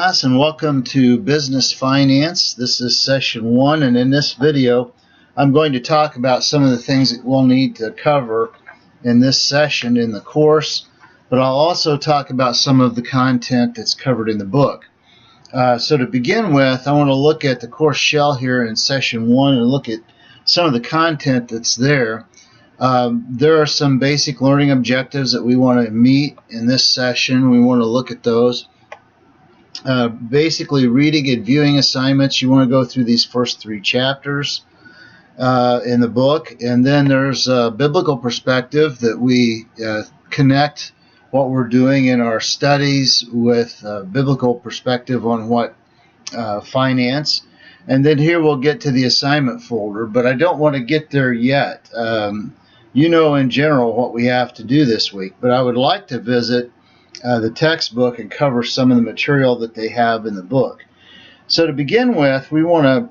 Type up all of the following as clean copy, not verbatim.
class, and welcome to Business Finance. This is session 1, and in this video I'm going to talk about some of the things that we'll need to cover in this session in the course, but I'll also talk about some of the content that's covered in the book. So to begin with, I want to look at the course shell here in session 1 and look at some of the content that's there. There are some basic learning objectives that we want to meet in this session. We want to look at those. Basically, reading and viewing assignments, you want to go through these first 3 chapters in the book. And then there's a biblical perspective that we connect what we're doing in our studies with a biblical perspective on what finance. And then here we'll get to the assignment folder, but I don't want to get there yet. You know in general what we have to do this week, but I would like to visit the textbook and cover some of the material that they have in the book. So to begin with, we want to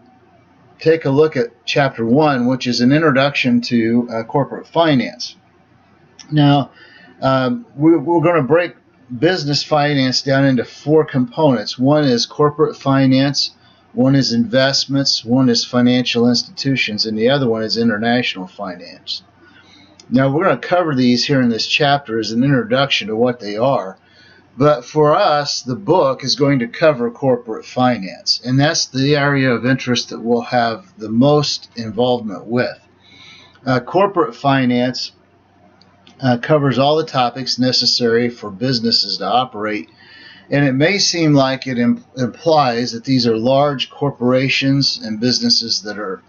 take a look at chapter 1, which is an introduction to corporate finance. Now, we're going to break business finance down into 4 components. One is corporate finance, one is investments, one is financial institutions, and the other one is international finance. Now, we're going to cover these here in this chapter as an introduction to what they are. But for us, the book is going to cover corporate finance, and that's the area of interest that we'll have the most involvement with. Corporate finance covers all the topics necessary for businesses to operate, and it may seem like it implies that these are large corporations and businesses that are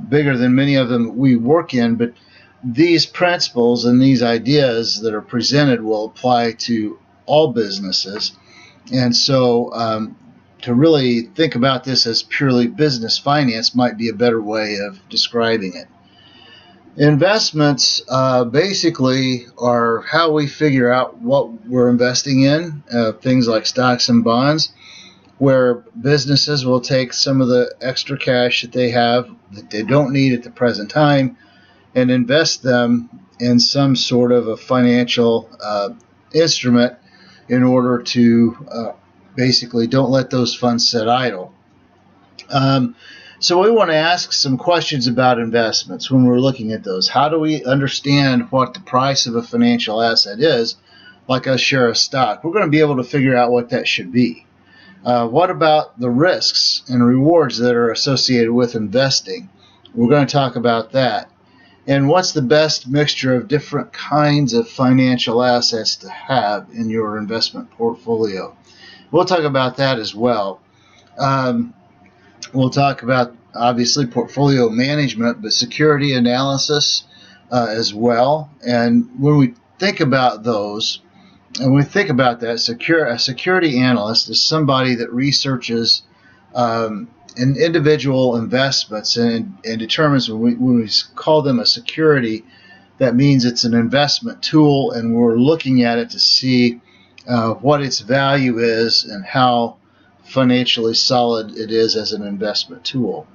bigger than many of them we work in, but these principles and these ideas that are presented will apply to all businesses. And so to really think about this as purely business finance might be a better way of describing it. Investments basically are how we figure out what we're investing in, things like stocks and bonds, where businesses will take some of the extra cash that they have that they don't need at the present time and invest them in some sort of a financial instrument in order to basically don't let those funds sit idle. So we want to ask some questions about investments when we're looking at those. How do we understand what the price of a financial asset is, like a share of stock? We're going to be able to figure out what that should be. What about the risks and rewards that are associated with investing? We're going to talk about that. And what's the best mixture of different kinds of financial assets to have in your investment portfolio? We'll talk about that as well. We'll talk about, obviously, portfolio management, but security analysis as well. And when we think about those, and we think about that, a security analyst is somebody that researches in individual investments and determines when we call them a security, that means it's an investment tool, and we're looking at it to see what its value is and how financially solid it is as an investment tool.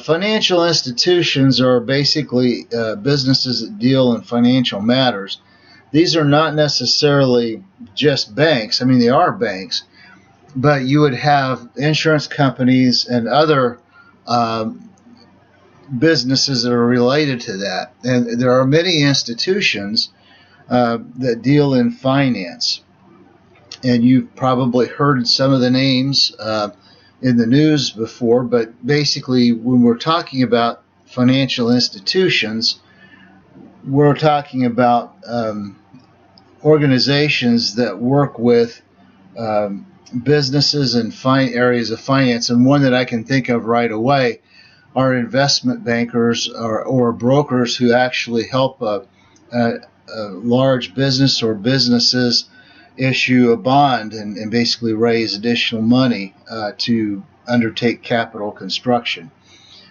Financial institutions are basically businesses that deal in financial matters. These are not necessarily just banks. I mean, they are banks, but you would have insurance companies and other businesses that are related to that. And there are many institutions that deal in finance. And you've probably heard some of the names in the news before, but basically when we're talking about financial institutions, we're talking about organizations that work with businesses and areas of finance, and one that I can think of right away are investment bankers or brokers who actually help a large business or businesses issue a bond and basically raise additional money to undertake capital construction.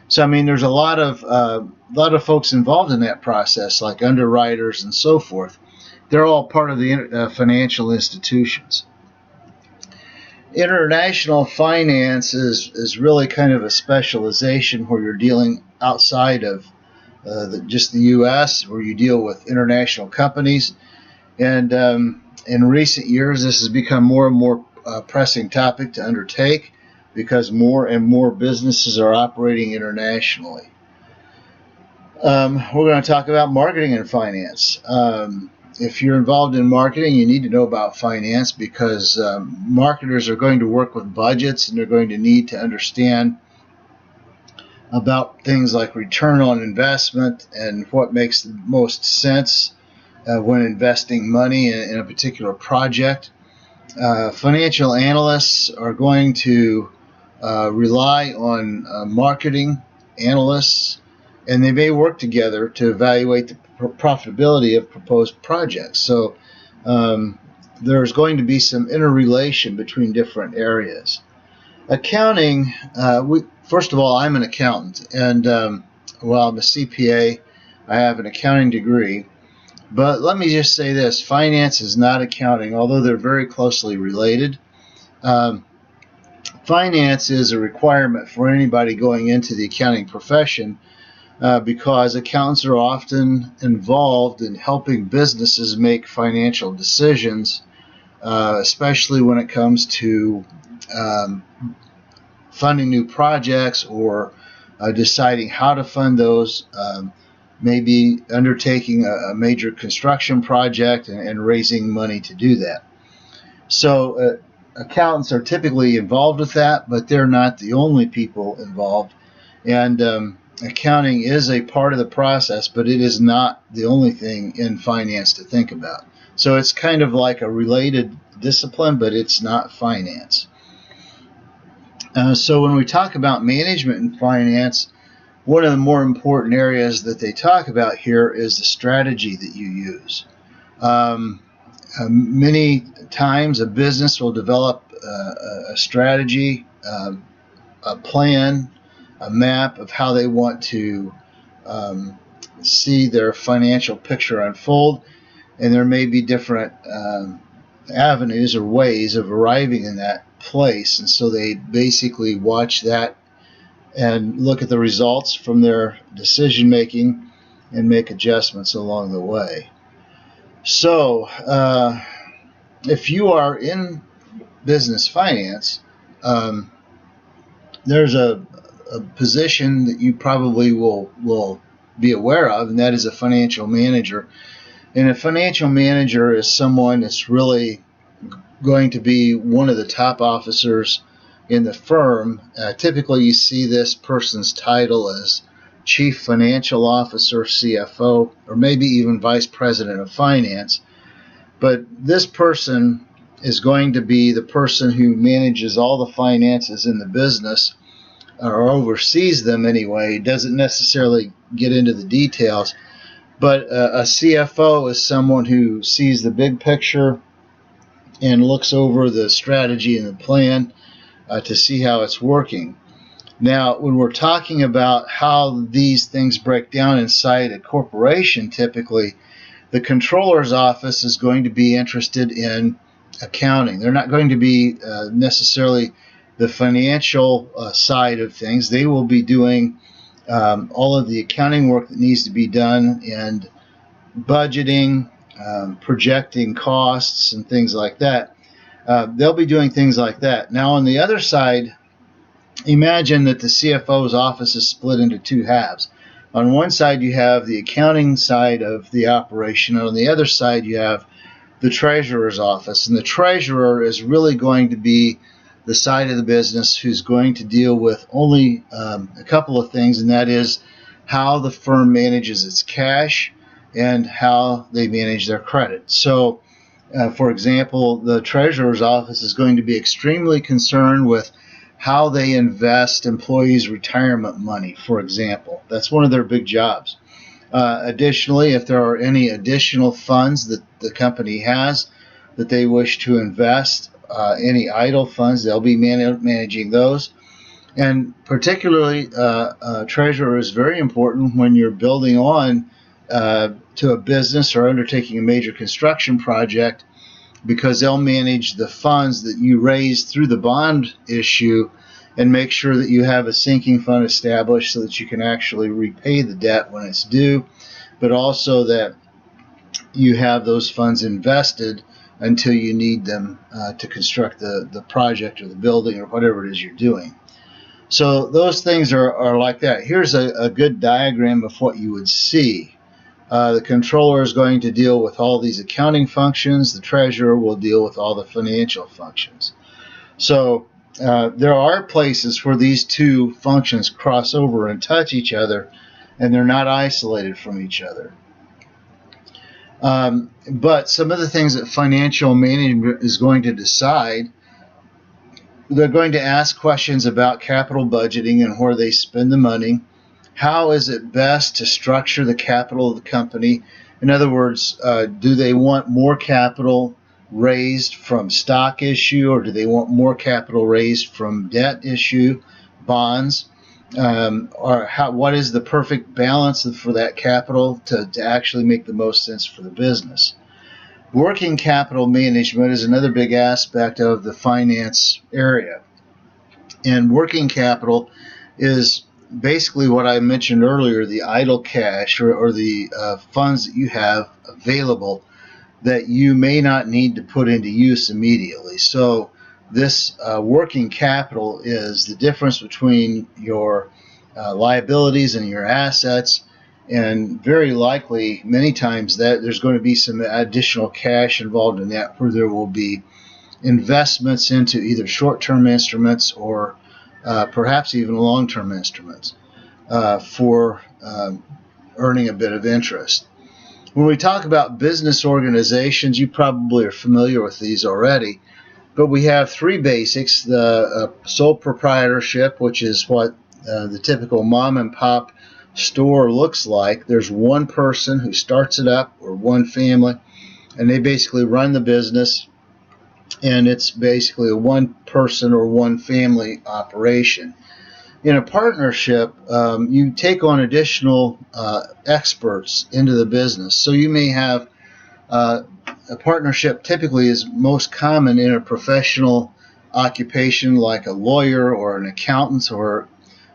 So I mean, there's a lot of folks involved in that process, like underwriters and so forth. They're all part of the financial institutions. International finance is really kind of a specialization where you're dealing outside of just the U.S., where you deal with international companies. And in recent years, this has become more and more pressing topic to undertake because more and more businesses are operating internationally. We're going to talk about marketing and finance. If you're involved in marketing, you need to know about finance because marketers are going to work with budgets, and they're going to need to understand about things like return on investment and what makes the most sense when investing money in a particular project. Financial analysts are going to rely on marketing analysts, and they may work together to evaluate the profitability of proposed projects. So there's going to be some interrelation between different areas. Accounting, first of all, I'm an accountant, and I'm a CPA. I have an accounting degree. But let me just say this, finance is not accounting, although they're very closely related. Finance is a requirement for anybody going into the accounting profession because accountants are often involved in helping businesses make financial decisions, especially when it comes to funding new projects or deciding how to fund those, maybe undertaking a major construction project and raising money to do that. So accountants are typically involved with that, but they're not the only people involved. And accounting is a part of the process, but it is not the only thing in finance to think about. So it's kind of like a related discipline, but it's not finance. So when we talk about management and finance, one of the more important areas that they talk about here is the strategy that you use. Many times a business will develop a strategy, a plan, a map of how they want to see their financial picture unfold, and there may be different avenues or ways of arriving in that place, and so they basically watch that and look at the results from their decision making and make adjustments along the way. So if you are in business finance, there's a position that you probably will be aware of, and that is a financial manager. And a financial manager is someone that's really going to be one of the top officers in the firm. Typically, you see this person's title as Chief Financial Officer, CFO, or maybe even Vice President of Finance. But this person is going to be the person who manages all the finances in the business, or oversees them anyway. Doesn't necessarily get into the details. But a CFO is someone who sees the big picture and looks over the strategy and the plan to see how it's working. Now, when we're talking about how these things break down inside a corporation, typically, the controller's office is going to be interested in accounting. They're not going to be necessarily the financial side of things. They will be doing all of the accounting work that needs to be done and budgeting, projecting costs, and things like that. They'll be doing things like that. Now, on the other side, imagine that the CFO's office is split into two halves. On one side, you have the accounting side of the operation, and on the other side, you have the treasurer's office. And the treasurer is really going to be the side of the business who's going to deal with only a couple of things, and that is how the firm manages its cash and how they manage their credit. So, for example, the treasurer's office is going to be extremely concerned with how they invest employees' retirement money, for example. That's one of their big jobs. Additionally, if there are any additional funds that the company has that they wish to invest, any idle funds, they'll be managing those. And particularly, treasurer is very important when you're building on to a business or undertaking a major construction project, because they'll manage the funds that you raise through the bond issue and make sure that you have a sinking fund established so that you can actually repay the debt when it's due, but also that you have those funds invested until you need them to construct the project or the building or whatever it is you're doing. So those things are like that. Here's a good diagram of what you would see. The controller is going to deal with all these accounting functions. The treasurer will deal with all the financial functions. So there are places where these two functions cross over and touch each other, and they're not isolated from each other. But some of the things that financial management is going to decide, they're going to ask questions about capital budgeting and where they spend the money. How is it best to structure the capital of the company? In other words, do they want more capital raised from stock issue, or do they want more capital raised from debt issue, bonds? What is the perfect balance for that capital to actually make the most sense for the business? Working capital management is another big aspect of the finance area. And working capital is basically what I mentioned earlier, the idle cash or the funds that you have available that you may not need to put into use immediately. So this working capital is the difference between your liabilities and your assets, and very likely many times that there's going to be some additional cash involved in that, where there will be investments into either short-term instruments or perhaps even long-term instruments for earning a bit of interest. When we talk about business organizations, you probably are familiar with these already, but we have three basics: the sole proprietorship, which is what the typical mom and pop store looks like. There's one person who starts it up, or one family, and they basically run the business, and it's basically a one person or one family operation. In a partnership, you take on additional experts into the business. So you may have a partnership typically is most common in a professional occupation like a lawyer or an accountant or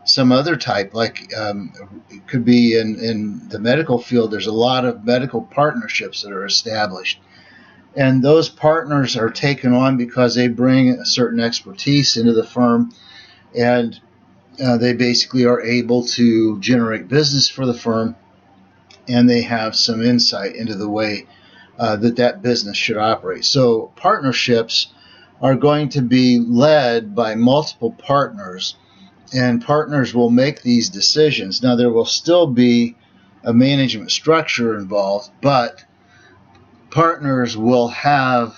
some other type, like it could be in the medical field. There's a lot of medical partnerships that are established. And those partners are taken on because they bring a certain expertise into the firm, and they basically are able to generate business for the firm, and they have some insight into the way that business should operate. So partnerships are going to be led by multiple partners, and partners will make these decisions. Now, there will still be a management structure involved, but partners will have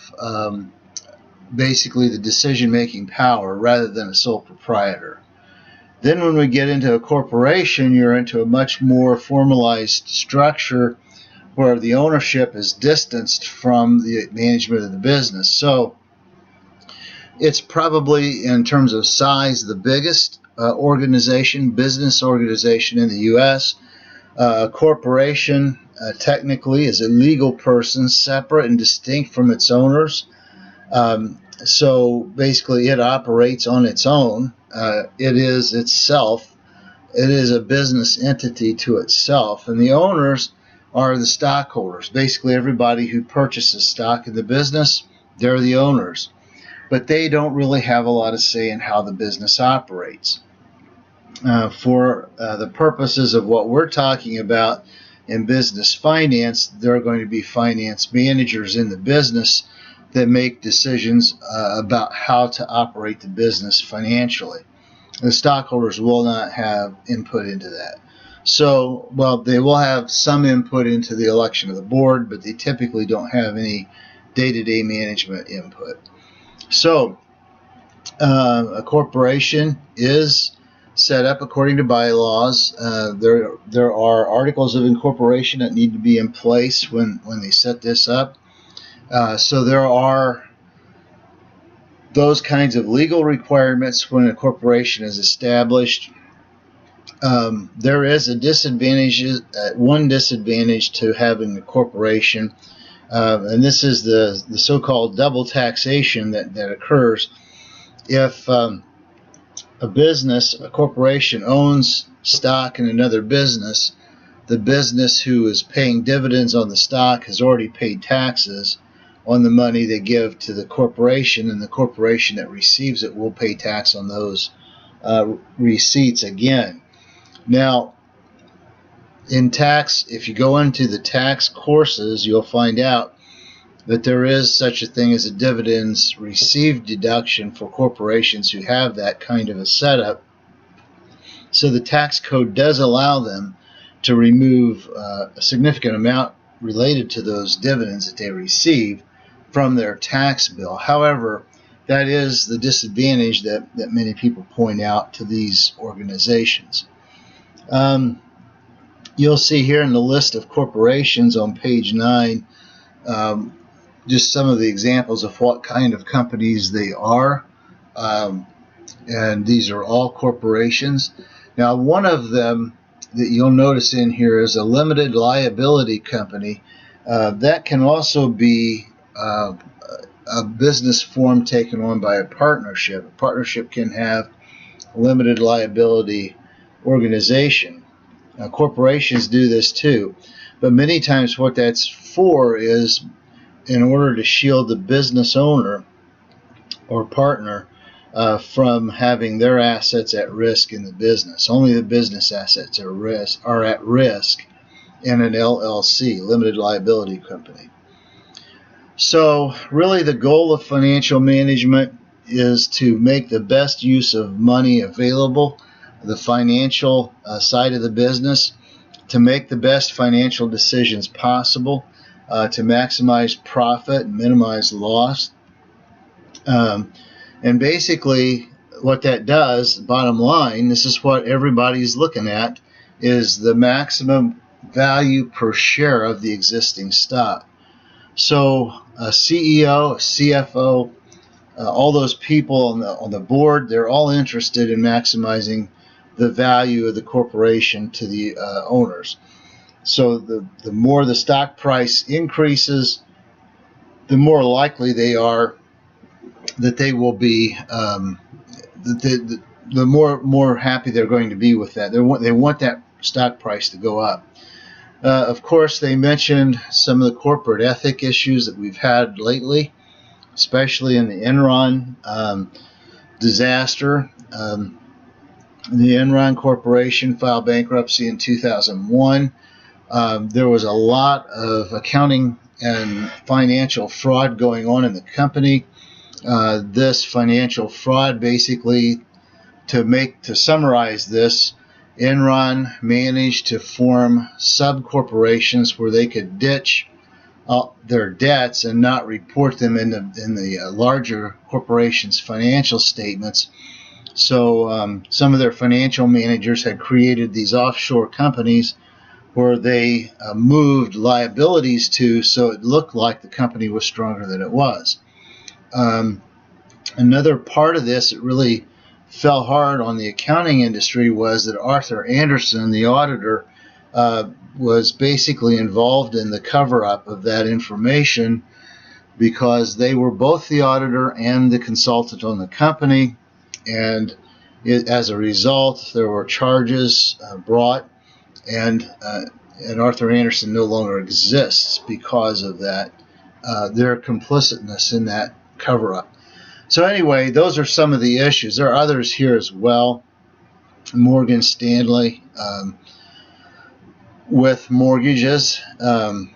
basically the decision-making power rather than a sole proprietor. Then when we get into a corporation, you're into a much more formalized structure where the ownership is distanced from the management of the business. So it's probably, in terms of size, the biggest business organization in the U.S. A corporation technically is a legal person separate and distinct from its owners. So basically it operates on its own. It is itself. It is a business entity to itself. And the owners are the stockholders. Basically everybody who purchases stock in the business, they're the owners. But they don't really have a lot of say in how the business operates. For the purposes of what we're talking about in business finance, there are going to be finance managers in the business that make decisions about how to operate the business financially. The stockholders will not have input into that. So, well, they will have some input into the election of the board, but they typically don't have any day-to-day management input. So, a corporation is set up according to bylaws. There are articles of incorporation that need to be in place when they set this up. So there are those kinds of legal requirements when a corporation is established. There is one disadvantage to having a corporation, and this is the so-called double taxation that occurs if a corporation owns stock in another business. The business who is paying dividends on the stock has already paid taxes on the money they give to the corporation, and the corporation that receives it will pay tax on those receipts again. Now, in tax, if you go into the tax courses, you'll find out that there is such a thing as a dividends received deduction for corporations who have that kind of a setup. So the tax code does allow them to remove a significant amount related to those dividends that they receive from their tax bill. However, that is the disadvantage that many people point out to these organizations. You'll see here in the list of corporations on page 9 just some of the examples of what kind of companies they are. And these are all corporations. Now, one of them that you'll notice in here is a limited liability company. That can also be a business form taken on by a partnership. A partnership can have a limited liability organization. Now, corporations do this too, but many times what that's for is in order to shield the business owner or partner from having their assets at risk in the business. Only the business assets are at risk in an LLC, limited liability company. So really the goal of financial management is to make the best use of money available, the financial side of the business, to make the best financial decisions possible, to maximize profit and minimize loss. And basically what that does, bottom line, this is what everybody's looking at, is the maximum value per share of the existing stock. So a CEO, a CFO, all those people on the board, they're all interested in maximizing the value of the corporation to the owners. So the more the stock price increases, the more likely they are that they will be, the more happy they're going to be with that. They want that stock price to go up. Of course, they mentioned some of the corporate ethic issues that we've had lately, especially in the Enron disaster. The Enron Corporation filed bankruptcy in 2001. There was a lot of accounting and financial fraud going on in the company. This financial fraud, basically, to summarize this, Enron managed to form sub-corporations where they could ditch their debts and not report them in the larger corporation's financial statements. So some of their financial managers had created these offshore companies where they moved liabilities to, so it looked like the company was stronger than it was. Another part of this that really fell hard on the accounting industry was that Arthur Andersen, the auditor, was basically involved in the cover-up of that information because they were both the auditor and the consultant on the company, and as a result, there were charges brought, and Arthur Andersen no longer exists because of that, their complicitness in that cover-up. So anyway, those are some of the issues. There are others here as well. Morgan Stanley with mortgages, and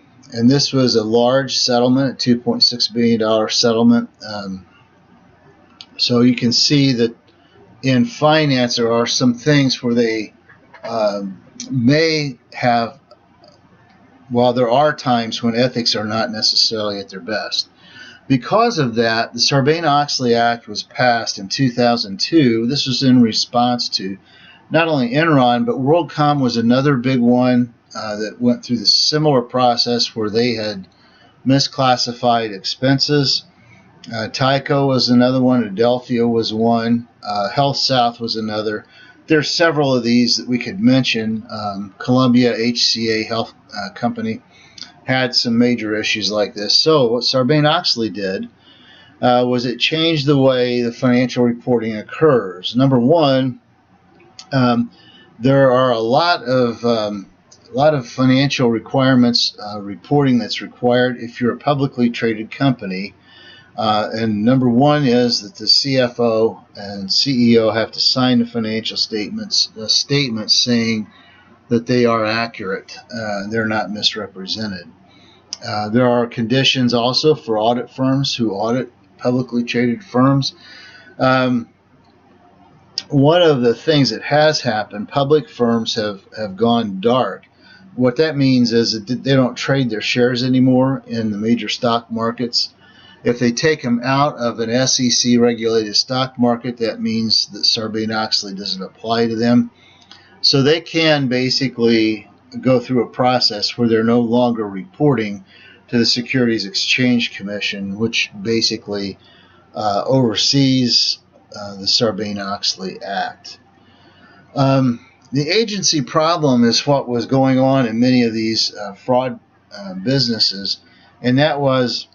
this was a large settlement, a $2.6 billion settlement. So you can see that in finance there are some things where they may have, while there are times when ethics are not necessarily at their best. Because of that, the Sarbanes-Oxley Act was passed in 2002. This was in response to not only Enron, but WorldCom was another big one that went through the similar process where they had misclassified expenses. Tyco was another one. Adelphia was one. HealthSouth was another. There's several of these that we could mention. Columbia HCA Health Company had some major issues like this. So what Sarbanes-Oxley did was it changed the way the financial reporting occurs. Number one, there are a lot of lot of financial requirements, reporting that's required if you're a publicly traded company. And number one is that the CFO and CEO have to sign the financial statements, a statement saying that they are accurate, they're not misrepresented. There are conditions also for audit firms who audit publicly traded firms. One of the things that has happened, public firms have gone dark. What that means is that they don't trade their shares anymore in the major stock markets. If they take them out of an SEC regulated stock market, that means that Sarbanes-Oxley doesn't apply to them. So they can basically go through a process where they're no longer reporting to the Securities Exchange Commission, which basically oversees the Sarbanes-Oxley Act. The agency problem is what was going on in many of these fraud businesses, and that was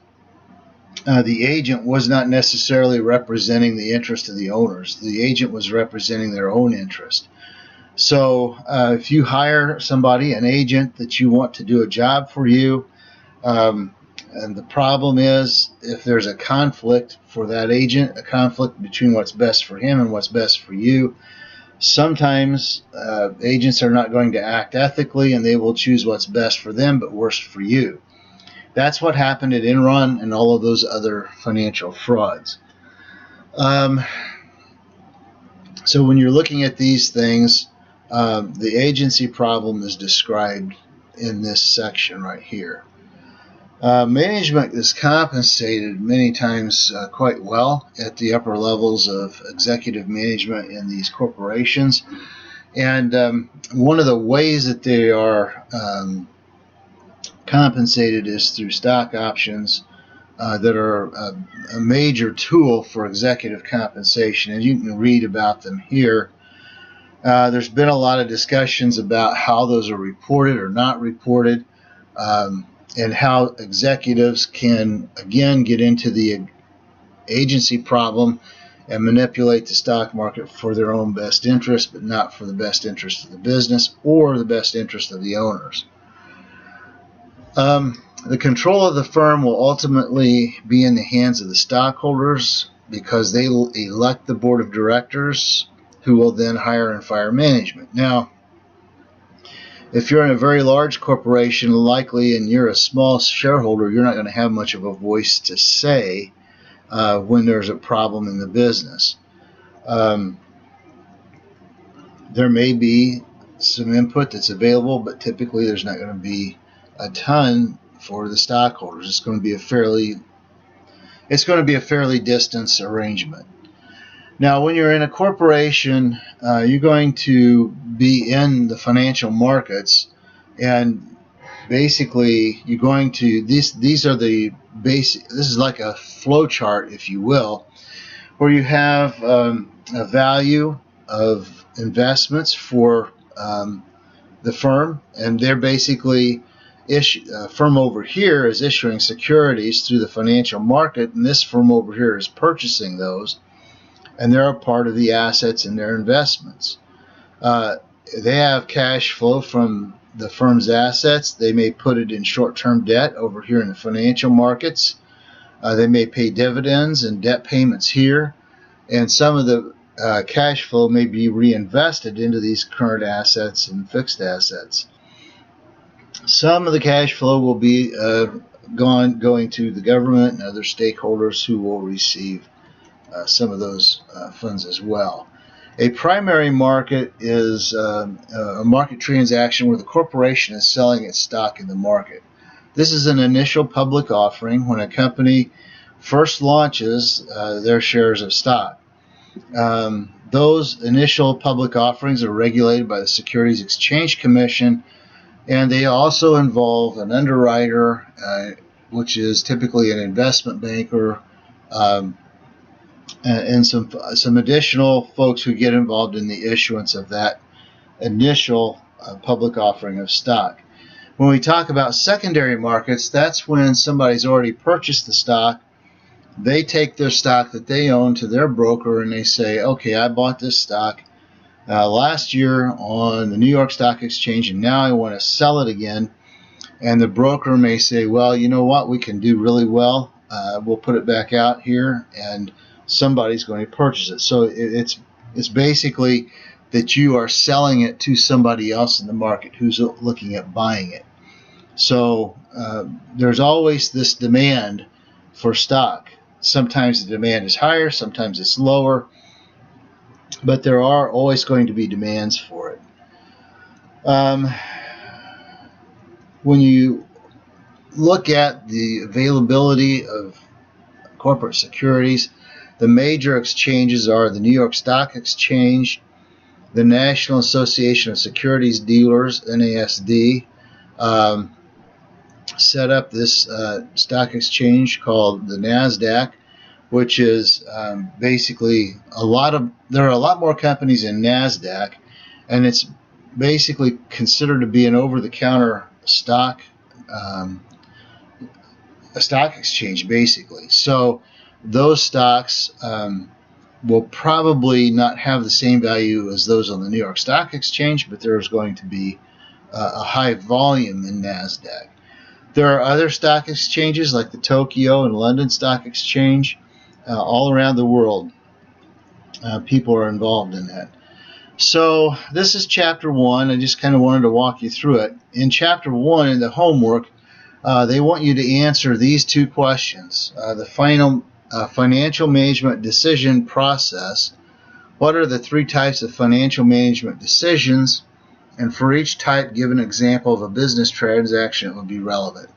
the agent was not necessarily representing the interest of the owners. The agent was representing their own interest. So if you hire somebody, an agent, that you want to do a job for you, and the problem is if there's a conflict for that agent, a conflict between what's best for him and what's best for you, sometimes agents are not going to act ethically and they will choose what's best for them but worst for you. That's what happened at Enron and all of those other financial frauds. So when you're looking at these things, the agency problem is described in this section right here. Management is compensated many times quite well at the upper levels of executive management in these corporations. And one of the ways that they are compensated is through stock options that are a major tool for executive compensation. And you can read about them here. There's been a lot of discussions about how those are reported or not reported. And how executives can, again, get into the agency problem and manipulate the stock market for their own best interest, but not for the best interest of the business or the best interest of the owners. The control of the firm will ultimately be in the hands of the stockholders because they will elect the board of directors who will then hire and fire management. Now, if you're in a very large corporation, likely, and you're a small shareholder, you're not going to have much of a voice to say when there's a problem in the business. There may be some input that's available, but typically there's not going to be a ton for the stockholders. It's going to be a fairly distant arrangement. Now, when you're in a corporation, you're going to be in the financial markets, and basically you're going to these are the basic. This is like a flow chart, if you will, where you have a value of investments for the firm, and they're basically firm over here is issuing securities through the financial market, and this firm over here is purchasing those. And they're a part of the assets in their investments. They have cash flow from the firm's assets. They may put it in short-term debt over here in the financial markets. They may pay dividends and debt payments here. And some of the cash flow may be reinvested into these current assets and fixed assets. Some of the cash flow will be going to the government and other stakeholders who will receive some of those funds as well. A primary market is a market transaction where the corporation is selling its stock in the market. This is an initial public offering when a company first launches their shares of stock. Those initial public offerings are regulated by the Securities Exchange Commission, and they also involve an underwriter, which is typically an investment banker, and some additional folks who get involved in the issuance of that initial public offering of stock. When we talk about secondary markets, that's when somebody's already purchased the stock. They take their stock that they own to their broker and they say, okay, I bought this stock. last year on the New York Stock Exchange, and now I want to sell it again. And the broker may say, well, you know what, we can do really well. We'll put it back out here, and somebody's going to purchase it. So it's basically that you are selling it to somebody else in the market who's looking at buying it. So there's always this demand for stock. Sometimes the demand is higher, sometimes it's lower, but there are always going to be demands for it. When you look at the availability of corporate securities, the major exchanges are the New York Stock Exchange, the National Association of Securities Dealers, NASD, set up this stock exchange called the NASDAQ, which is basically there are a lot more companies in NASDAQ, and it's basically considered to be an over-the-counter stock, a stock exchange, basically. So those stocks will probably not have the same value as those on the New York Stock Exchange, but there's going to be a high volume in NASDAQ. There are other stock exchanges like the Tokyo and London Stock Exchange. All around the world, people are involved in that. So this is chapter 1. I just kind of wanted to walk you through it. In chapter 1, in the homework, they want you to answer these 2 questions. The final financial management decision process. What are the 3 types of financial management decisions? And for each type, give an example of a business transaction that would be relevant.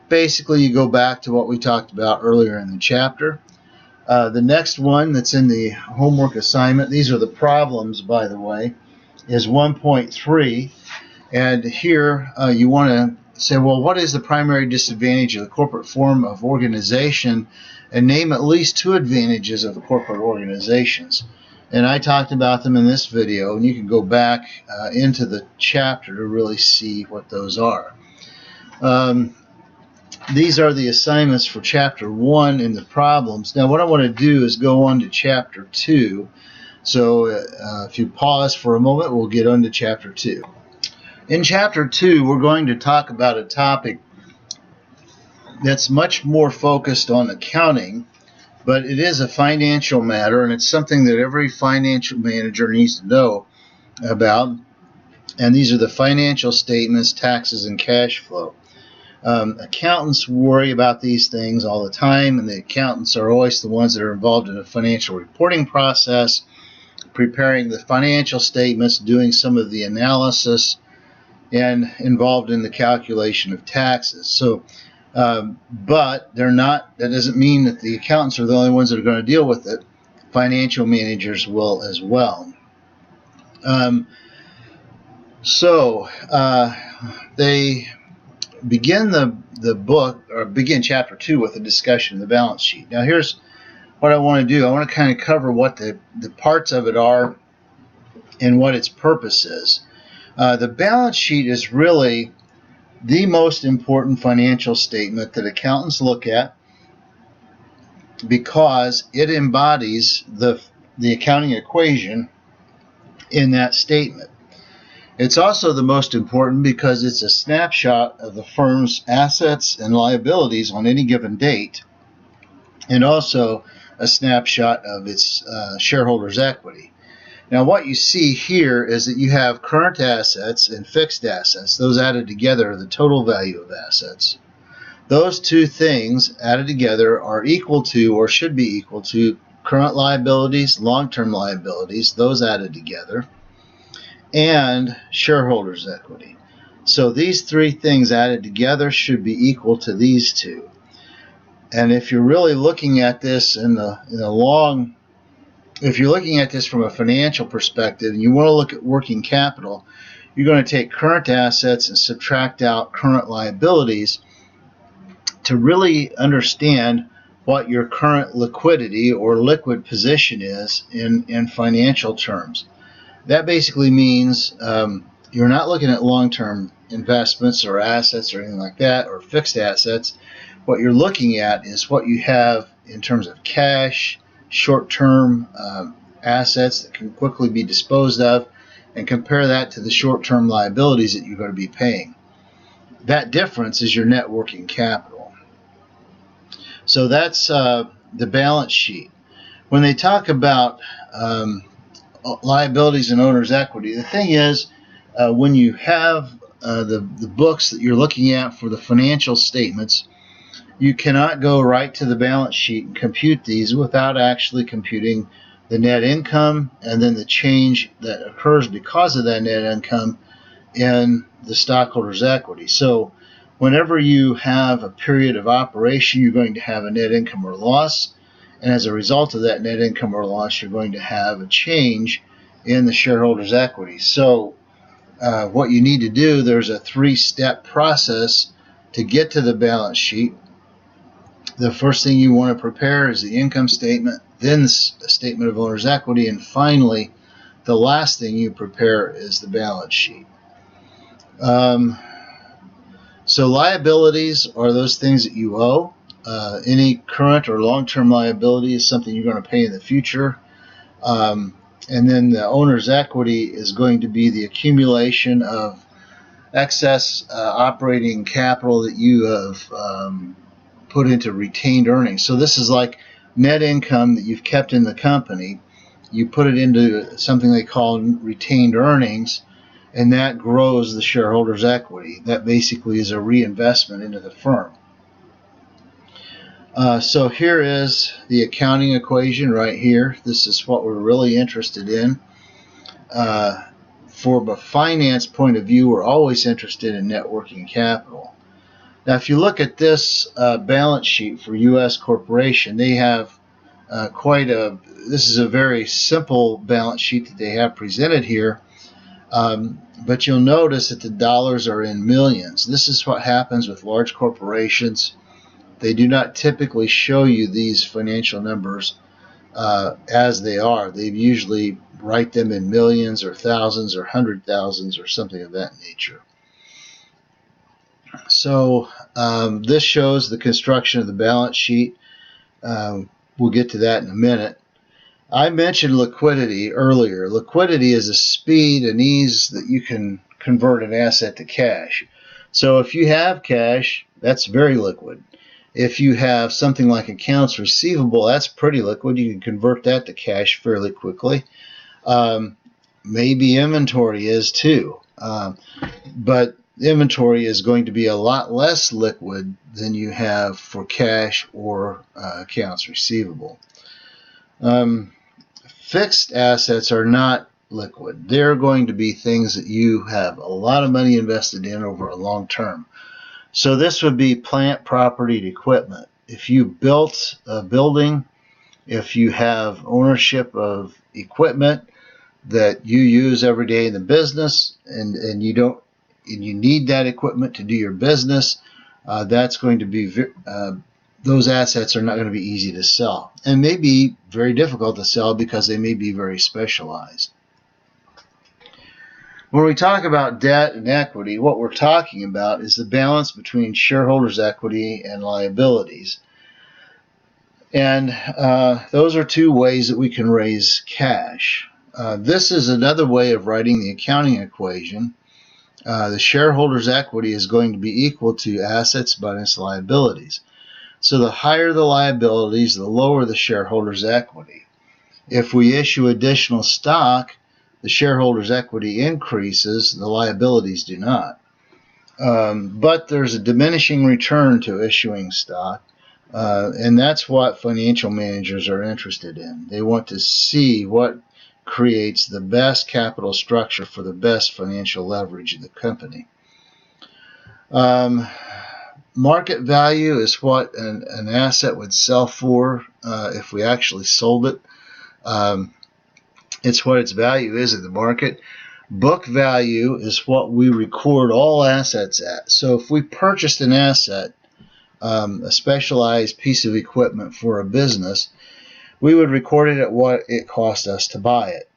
Basically, you go back to what we talked about earlier in the chapter. The next one that's in the homework assignment, these are the problems, by the way, is 1.3. And here you want to say, well, what is the primary disadvantage of the corporate form of organization? And name at least 2 advantages of corporate organizations. And I talked about them in this video, and you can go back into the chapter to really see what those are. These are the assignments for chapter 1 in the problems. Now what I want to do is go on to chapter 2. So if you pause for a moment, we'll get on to chapter 2. In chapter 2, we're going to talk about a topic that's much more focused on accounting, but it is a financial matter, and it's something that every financial manager needs to know about. And these are the financial statements, taxes, and cash flow. Accountants worry about these things all the time, and the accountants are always the ones that are involved in the financial reporting process, preparing the financial statements, doing some of the analysis, and involved in the calculation of taxes. So, but they're not. That doesn't mean that the accountants are the only ones that are going to deal with it. Financial managers will as well. They begin the book, or begin chapter 2 with a discussion of the balance sheet. Now here's what I want to do. I want to kind of cover what the parts of it are and what its purpose is. The balance sheet is really the most important financial statement that accountants look at because it embodies the accounting equation in that statement. It's also the most important because it's a snapshot of the firm's assets and liabilities on any given date, and also a snapshot of its shareholders' equity. Now what you see here is that you have current assets and fixed assets. Those added together are the total value of assets. Those 2 things added together are equal to, or should be equal to, current liabilities, long-term liabilities, those added together, and shareholders' equity. So these 3 things added together should be equal to these 2. And if you're really looking at this if you're looking at this from a financial perspective and you want to look at working capital, you're going to take current assets and subtract out current liabilities to really understand what your current liquidity or liquid position is in financial terms. That basically means you're not looking at long-term investments or assets or anything like that, or fixed assets. What you're looking at is what you have in terms of cash, short-term assets that can quickly be disposed of, and compare that to the short-term liabilities that you're going to be paying. That difference is your net working capital. So that's the balance sheet. When they talk about liabilities and owner's equity, the thing is, when you have the books that you're looking at for the financial statements, you cannot go right to the balance sheet and compute these without actually computing the net income and then the change that occurs because of that net income in the stockholders' equity. So whenever you have a period of operation, you're going to have a net income or loss, and as a result of that net income or loss, you're going to have a change in the shareholders' equity. So what you need to do, there's a 3-step process to get to the balance sheet. The first thing you want to prepare is the income statement, then the statement of owner's equity, and finally, the last thing you prepare is the balance sheet. So liabilities are those things that you owe. Any current or long-term liability is something you're going to pay in the future. And then the owner's equity is going to be the accumulation of excess operating capital that you have put into retained earnings. So this is like net income that you've kept in the company. You put it into something they call retained earnings, and that grows the shareholders' equity. That basically is a reinvestment into the firm. So here is the accounting equation right here. This is what we're really interested in. From a finance point of view, we're always interested in net working capital. Now, if you look at this balance sheet for U.S. Corporation, they have this is a very simple balance sheet that they have presented here. But you'll notice that the dollars are in millions. This is what happens with large corporations. They do not typically show you these financial numbers as they are. They usually write them in millions or thousands or hundred thousands or something of that nature. So this shows the construction of the balance sheet. We'll get to that in a minute. I mentioned liquidity earlier. Liquidity is a speed and ease that you can convert an asset to cash. So if you have cash, that's very liquid. If you have something like accounts receivable, that's pretty liquid. You can convert that to cash fairly quickly. Maybe inventory is too. But inventory is going to be a lot less liquid than you have for cash or accounts receivable. Fixed assets are not liquid. They're going to be things that you have a lot of money invested in over a long term. So this would be plant, property, and equipment. If you built a building, if you have ownership of equipment that you use every day in the business, and you need that equipment to do your business, that's going to be those assets are not going to be easy to sell, and may be very difficult to sell because they may be very specialized. When we talk about debt and equity, what we're talking about is the balance between shareholders' equity and liabilities. And those are two ways that we can raise cash. This is another way of writing the accounting equation. The shareholders' equity is going to be equal to assets minus liabilities. So the higher the liabilities, the lower the shareholders' equity. If we issue additional stock, the shareholders' equity increases, the liabilities do not. But there's a diminishing return to issuing stock, and that's what financial managers are interested in. They want to see what creates the best capital structure for the best financial leverage of the company. Market value is what an asset would sell for if we actually sold it. It's what its value is in the market. Book value is what we record all assets at. So if we purchased an asset, a specialized piece of equipment for a business, we would record it at what it cost us to buy it.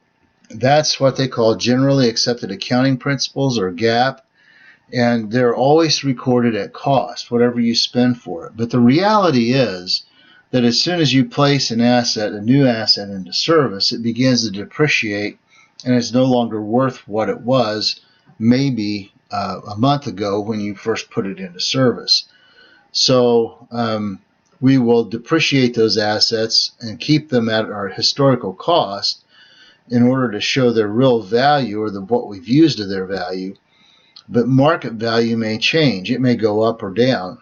That's what they call generally accepted accounting principles, or GAAP, and they're always recorded at cost, whatever you spend for it. But the reality is that as soon as you place an asset, a new asset, into service, it begins to depreciate and it's no longer worth what it was maybe a month ago when you first put it into service. So we will depreciate those assets and keep them at our historical cost in order to show their real value, or what we've used of their value. But market value may change. It may go up or down.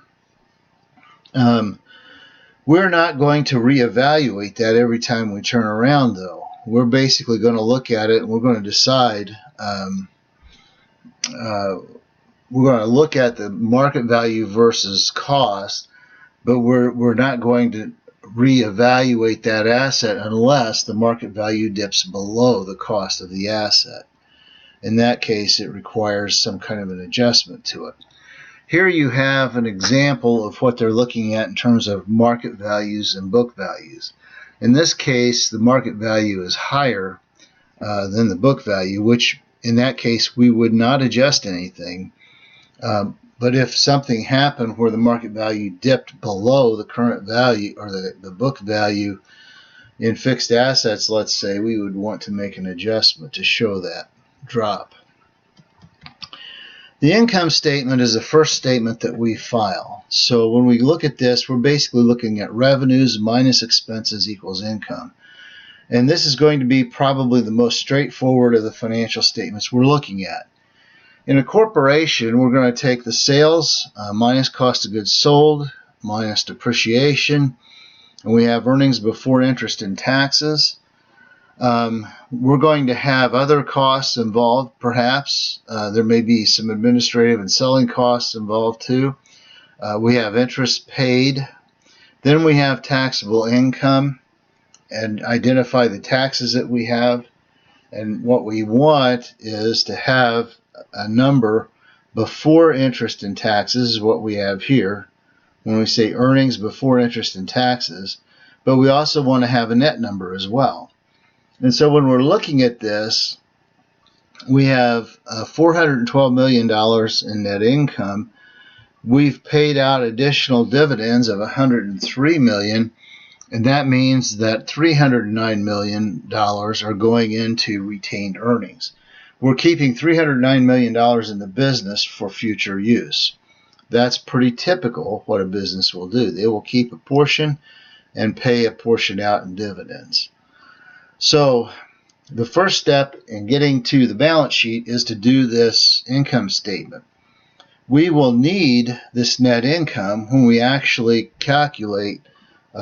We're not going to reevaluate that every time we turn around, though. We're basically going to look at it and we're going to decide. We're going to look at the market value versus cost, but we're not going to reevaluate that asset unless the market value dips below the cost of the asset. In that case, it requires some kind of an adjustment to it. Here you have an example of what they're looking at in terms of market values and book values. In this case, the market value is higher than the book value, which in that case we would not adjust anything. But if something happened where the market value dipped below the current value, or the book value in fixed assets, let's say, we would want to make an adjustment to show that drop. The income statement is the first statement that we file. So when we look at this, we're basically looking at revenues minus expenses equals income. And this is going to be probably the most straightforward of the financial statements we're looking at. In a corporation, we're going to take the sales minus cost of goods sold minus depreciation, and we have earnings before interest and taxes. We're going to have other costs involved, perhaps. There may be some administrative and selling costs involved too. We have interest paid. Then we have taxable income, and identify the taxes that we have. And what we want is to have a number before interest and taxes, is what we have here when we say earnings before interest and taxes. But we also want to have a net number as well. And so when we're looking at this, we have $412 million in net income. We've paid out additional dividends of $103 million, and that means that $309 million are going into retained earnings. We're keeping $309 million in the business for future use. That's pretty typical what a business will do. They will keep a portion and pay a portion out in dividends. So the first step in getting to the balance sheet is to do this income statement. We will need this net income when we actually calculate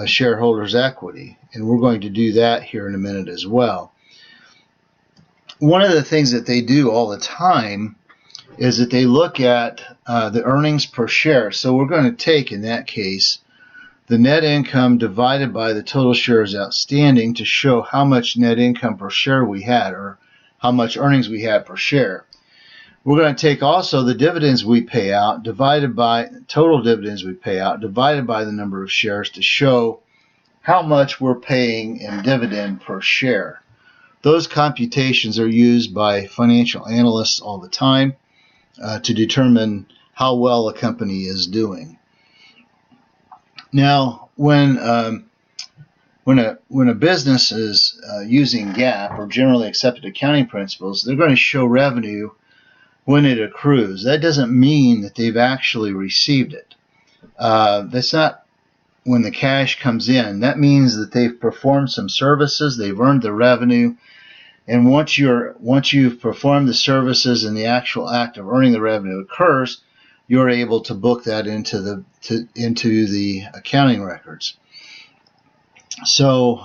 shareholders' equity, and we're going to do that here in a minute as well. One of the things that they do all the time is that they look at the earnings per share. So we're going to take, in that case, the net income divided by the total shares outstanding to show how much net income per share we had, or how much earnings we had per share. We're going to take also the dividends we pay out divided by total dividends we pay out divided by the number of shares to show how much we're paying in dividend per share. Those computations are used by financial analysts all the time to determine how well a company is doing. Now, when a business is using GAAP, or generally accepted accounting principles, they're going to show revenue when it accrues. That doesn't mean that they've actually received it. That's not when the cash comes in. That means that they've performed some services, they've earned the revenue, and once you've performed the services and the actual act of earning the revenue occurs, you're able to book that into the accounting records. So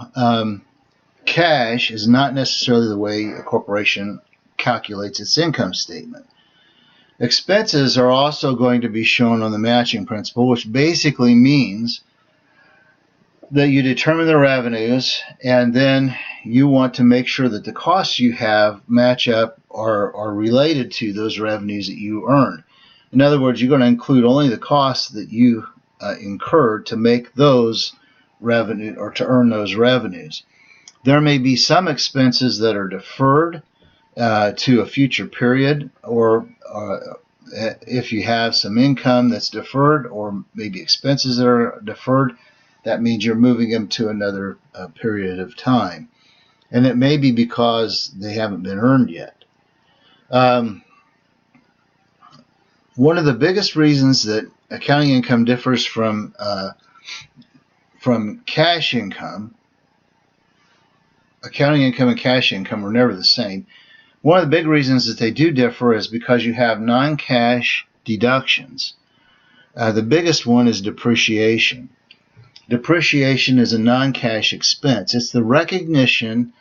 cash is not necessarily the way a corporation calculates its income statement. Expenses are also going to be shown on the matching principle, which basically means that you determine the revenues, and then you want to make sure that the costs you have match up or are related to those revenues that you earn. In other words, you're going to include only the costs that you incurred to make those revenue, or to earn those revenues. There may be some expenses that are deferred to a future period, or if you have some income that's deferred, or maybe expenses that are deferred, that means you're moving them to another period of time. And it may be because they haven't been earned yet. One of the biggest reasons that accounting income differs from cash income, accounting income and cash income are never the same. One of the big reasons that they do differ is because you have non-cash deductions. The biggest one is depreciation. Depreciation is a non-cash expense. It's the recognition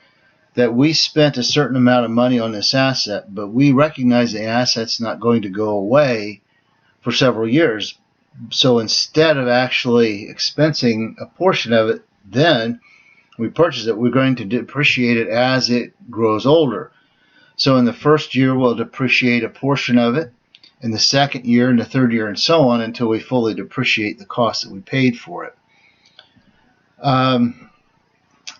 that we spent a certain amount of money on this asset, but we recognize the asset's not going to go away for several years. So instead of actually expensing a portion of it, then we purchase it, we're going to depreciate it as it grows older. So in the first year, we'll depreciate a portion of it, in the second year, in the third year, and so on until we fully depreciate the cost that we paid for it.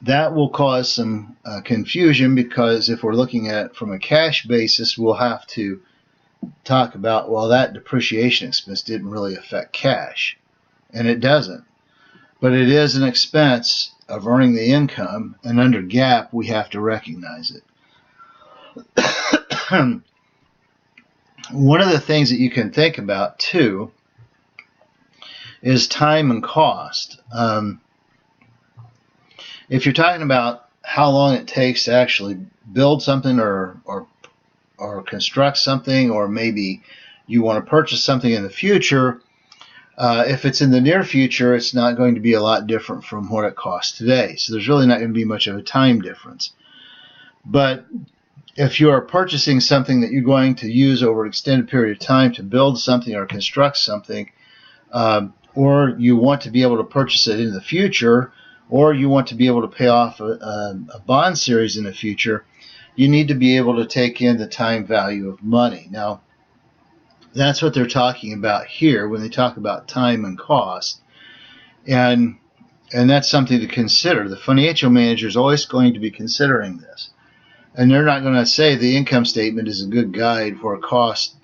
That will cause some confusion, because if we're looking at it from a cash basis, we'll have to talk about, well, that depreciation expense didn't really affect cash, and it doesn't. But it is an expense of earning the income, and under GAAP, we have to recognize it. One of the things that you can think about, too, is time and cost. If you're talking about how long it takes to actually build something or construct something, or maybe you want to purchase something in the future, if it's in the near future, it's not going to be a lot different from what it costs today. So there's really not going to be much of a time difference. But if you are purchasing something that you're going to use over an extended period of time to build something or construct something, or you want to be able to purchase it in the future, or you want to be able to pay off a bond series in the future, you need to be able to take in the time value of money. Now, that's what they're talking about here when they talk about time and cost. And that's something to consider. The financial manager is always going to be considering this. And they're not going to say the income statement is a good guide for a cost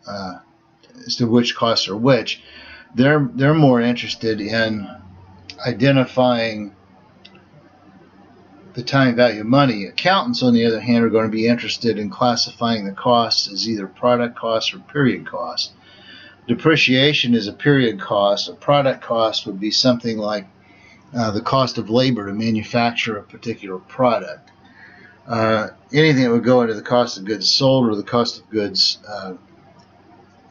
as to which costs are which. They're more interested in identifying the time value of money. Accountants, on the other hand, are going to be interested in classifying the costs as either product costs or period costs. Depreciation is a period cost. A product cost would be something like the cost of labor to manufacture a particular product. Anything that would go into the cost of goods sold, or the cost of goods,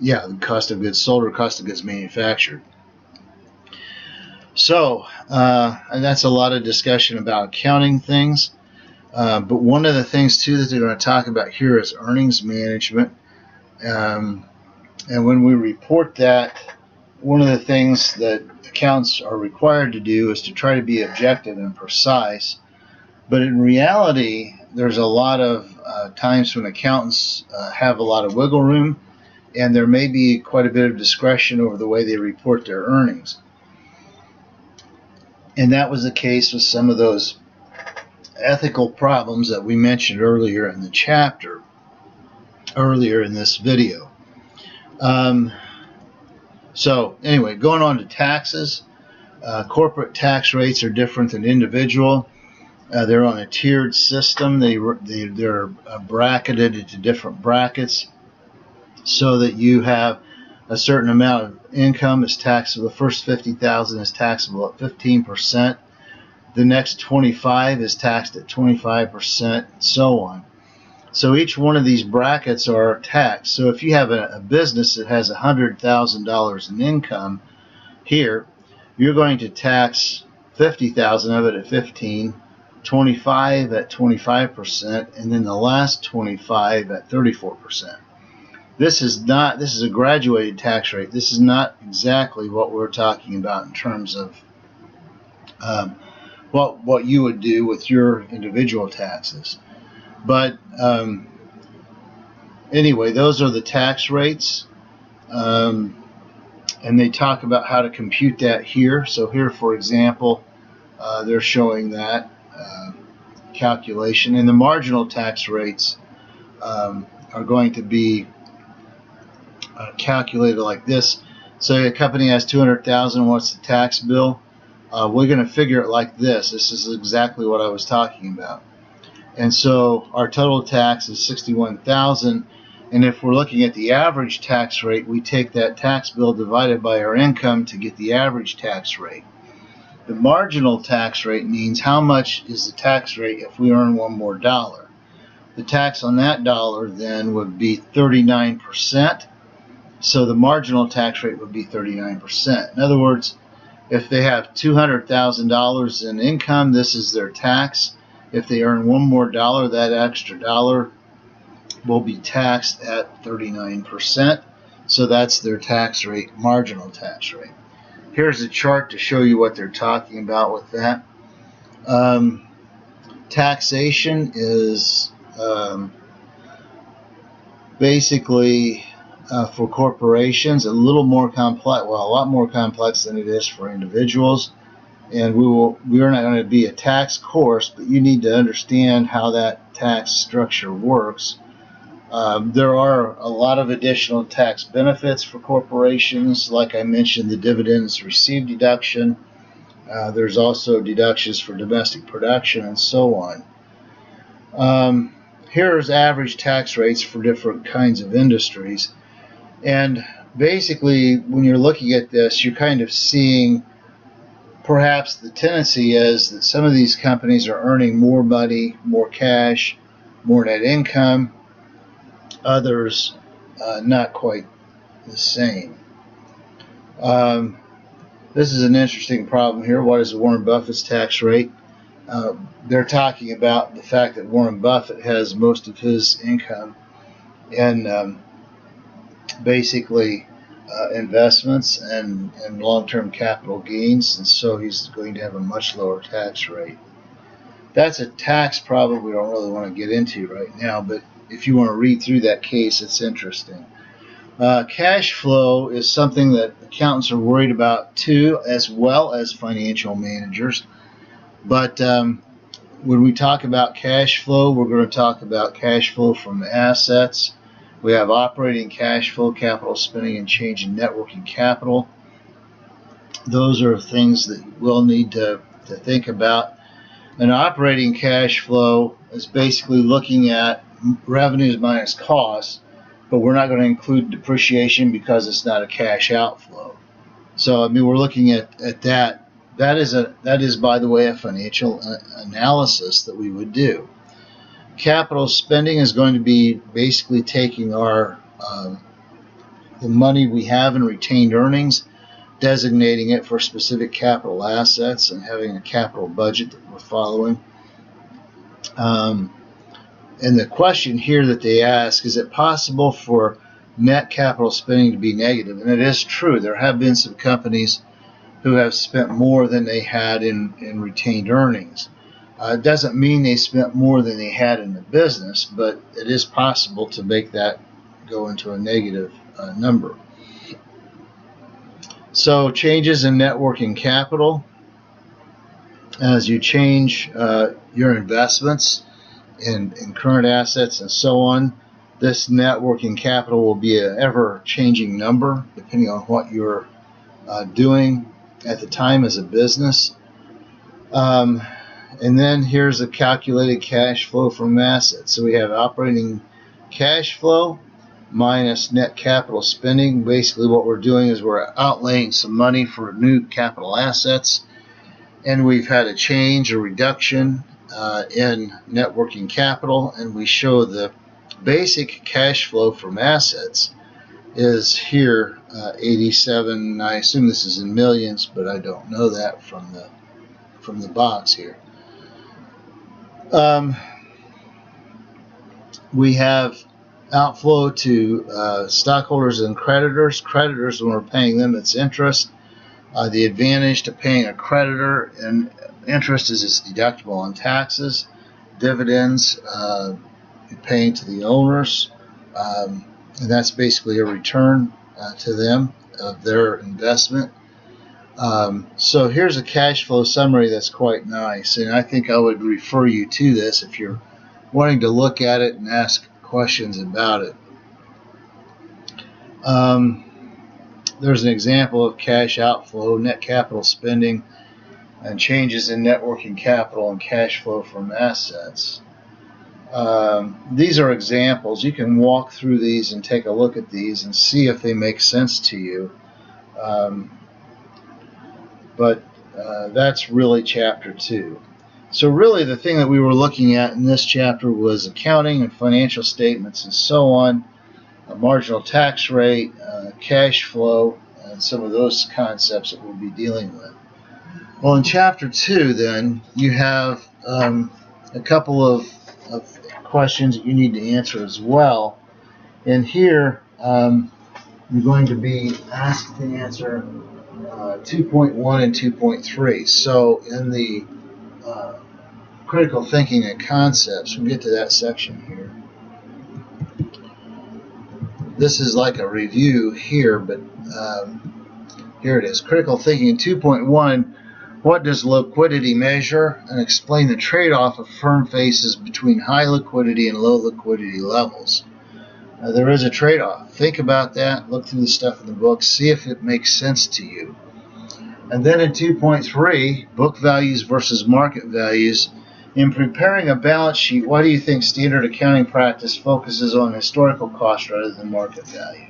the cost of goods sold or cost of goods manufactured. So, and that's a lot of discussion about accounting things. But one of the things, too, that they're going to talk about here is earnings management. And when we report that, one of the things that accountants are required to do is to try to be objective and precise. But in reality, there's a lot of times when accountants have a lot of wiggle room, and there may be quite a bit of discretion over the way they report their earnings. And that was the case with some of those ethical problems that we mentioned earlier in the chapter, earlier in this video. So anyway, going on to taxes. Corporate tax rates are different than individual. They're on a tiered system. They're bracketed into different brackets so that you have a certain amount of income is taxable. The first $50,000 is taxable at 15%. The next 25 is taxed at 25%, and so on. So each one of these brackets are taxed. So if you have a business that has $100,000 in income here, you're going to tax 50,000 of it at 15, 25 at 25%, and then the last 25 at 34%. This is a graduated tax rate. This is not exactly what we're talking about in terms of what you would do with your individual taxes. But anyway, those are the tax rates. And they talk about how to compute that here. So here, for example, they're showing that calculation. And the marginal tax rates are going to be calculated like this. So a company has $200,000. What's the tax bill? We're going to figure it like this. This is exactly what I was talking about. And so our total tax is $61,000. And if we're looking at the average tax rate, we take that tax bill divided by our income to get the average tax rate. The marginal tax rate means how much is the tax rate if we earn one more dollar. The tax on that dollar then would be 39%. So the marginal tax rate would be 39%. In other words, if they have $200,000 in income, this is their tax. If they earn one more dollar, that extra dollar will be taxed at 39%. So that's their tax rate, marginal tax rate. Here's a chart to show you what they're talking about with that. Taxation is basically for corporations a little more complex, well, a lot more complex than it is for individuals. And we are not going to be a tax course, but you need to understand how that tax structure works. There are a lot of additional tax benefits for corporations. Like I mentioned, the dividends received deduction. There's also deductions for domestic production and so on. Here's average tax rates for different kinds of industries. And basically, when you're looking at this, you're kind of seeing perhaps the tendency is that some of these companies are earning more money, more cash, more net income. Others, not quite the same. This is an interesting problem here. What is Warren Buffett's tax rate? They're talking about the fact that Warren Buffett has most of his income in basically investments and long-term capital gains, and so he's going to have a much lower tax rate. That's a tax problem we don't really want to get into right now, but if you want to read through that case, it's interesting. Cash flow is something that accountants are worried about too, as well as financial managers. But when we talk about cash flow, we're going to talk about cash flow from assets. We have operating cash flow, capital spending, and change in net working capital. Those are things that we'll need to think about. An operating cash flow is basically looking at revenues minus costs, but we're not going to include depreciation because it's not a cash outflow. So, we're looking at that. That is, by the way, a financial analysis that we would do. Capital spending is going to be basically taking our the money we have in retained earnings, designating it for specific capital assets, and having a capital budget that we're following. And the question here that they ask, is it possible for net capital spending to be negative? And it is true. There have been some companies who have spent more than they had in retained earnings. It doesn't mean they spent more than they had in the business, but it is possible to make that go into a negative number. So changes in net working capital. As you change your investments in current assets and so on, this net working capital will be an ever-changing number depending on what you're doing at the time as a business. And then here's a calculated cash flow from assets. So we have operating cash flow minus net capital spending. Basically what we're doing is we're outlaying some money for new capital assets, and we've had a change, a reduction in net working capital, and we show the basic cash flow from assets is here, 87. I assume this is in millions, but I don't know that from the box here. We have outflow to stockholders and creditors. Creditors, when we're paying them, it's interest. The advantage to paying a creditor and interest is it's deductible on taxes. Dividends, you're paying to the owners, and that's basically a return to them of their investment. So here's a cash flow summary that's quite nice, and I think I would refer you to this if you're wanting to look at it and ask questions about it. There's an example of cash outflow, net capital spending, and changes in net working capital and cash flow from assets. These are examples. You can walk through these and take a look at these and see if they make sense to you. But that's really chapter 2. So really the thing that we were looking at in this chapter was accounting and financial statements and so on, a marginal tax rate, cash flow, and some of those concepts that we'll be dealing with. Well, in chapter 2 then, you have a couple of questions that you need to answer as well. And here, you're going to be asked to answer 2.1 and 2.3. So in the critical thinking and concepts, we'll get to that section here. This is like a review here, but here it is. Critical thinking 2.1. What does liquidity measure? And explain the trade-off a firm faces between high liquidity and low liquidity levels. There is a trade-off. Think about that. Look through the stuff in the book. See if it makes sense to you. And then in 2.3, book values versus market values. In preparing a balance sheet, why do you think standard accounting practice focuses on historical cost rather than market value?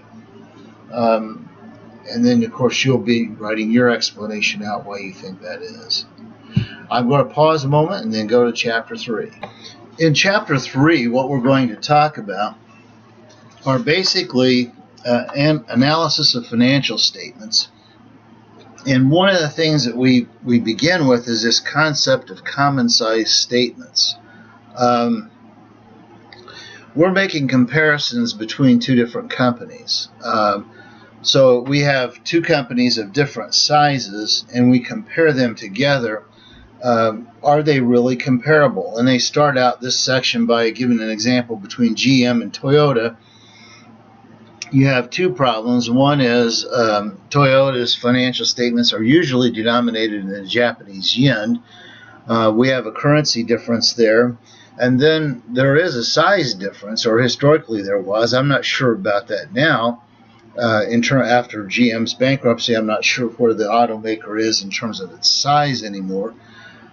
And then, of course, you'll be writing your explanation out why you think that is. I'm going to pause a moment and then go to chapter 3. In chapter 3, what we're going to talk about are basically an analysis of financial statements. And one of the things that we begin with is this concept of common size statements. We're making comparisons between two different companies. So we have two companies of different sizes, and we compare them together. Are they really comparable? And they start out this section by giving an example between GM and Toyota. You have two problems. One is Toyota's financial statements are usually denominated in the Japanese yen. We have a currency difference there. And then there is a size difference, or historically there was. I'm not sure about that now. After GM's bankruptcy, I'm not sure where the automaker is in terms of its size anymore.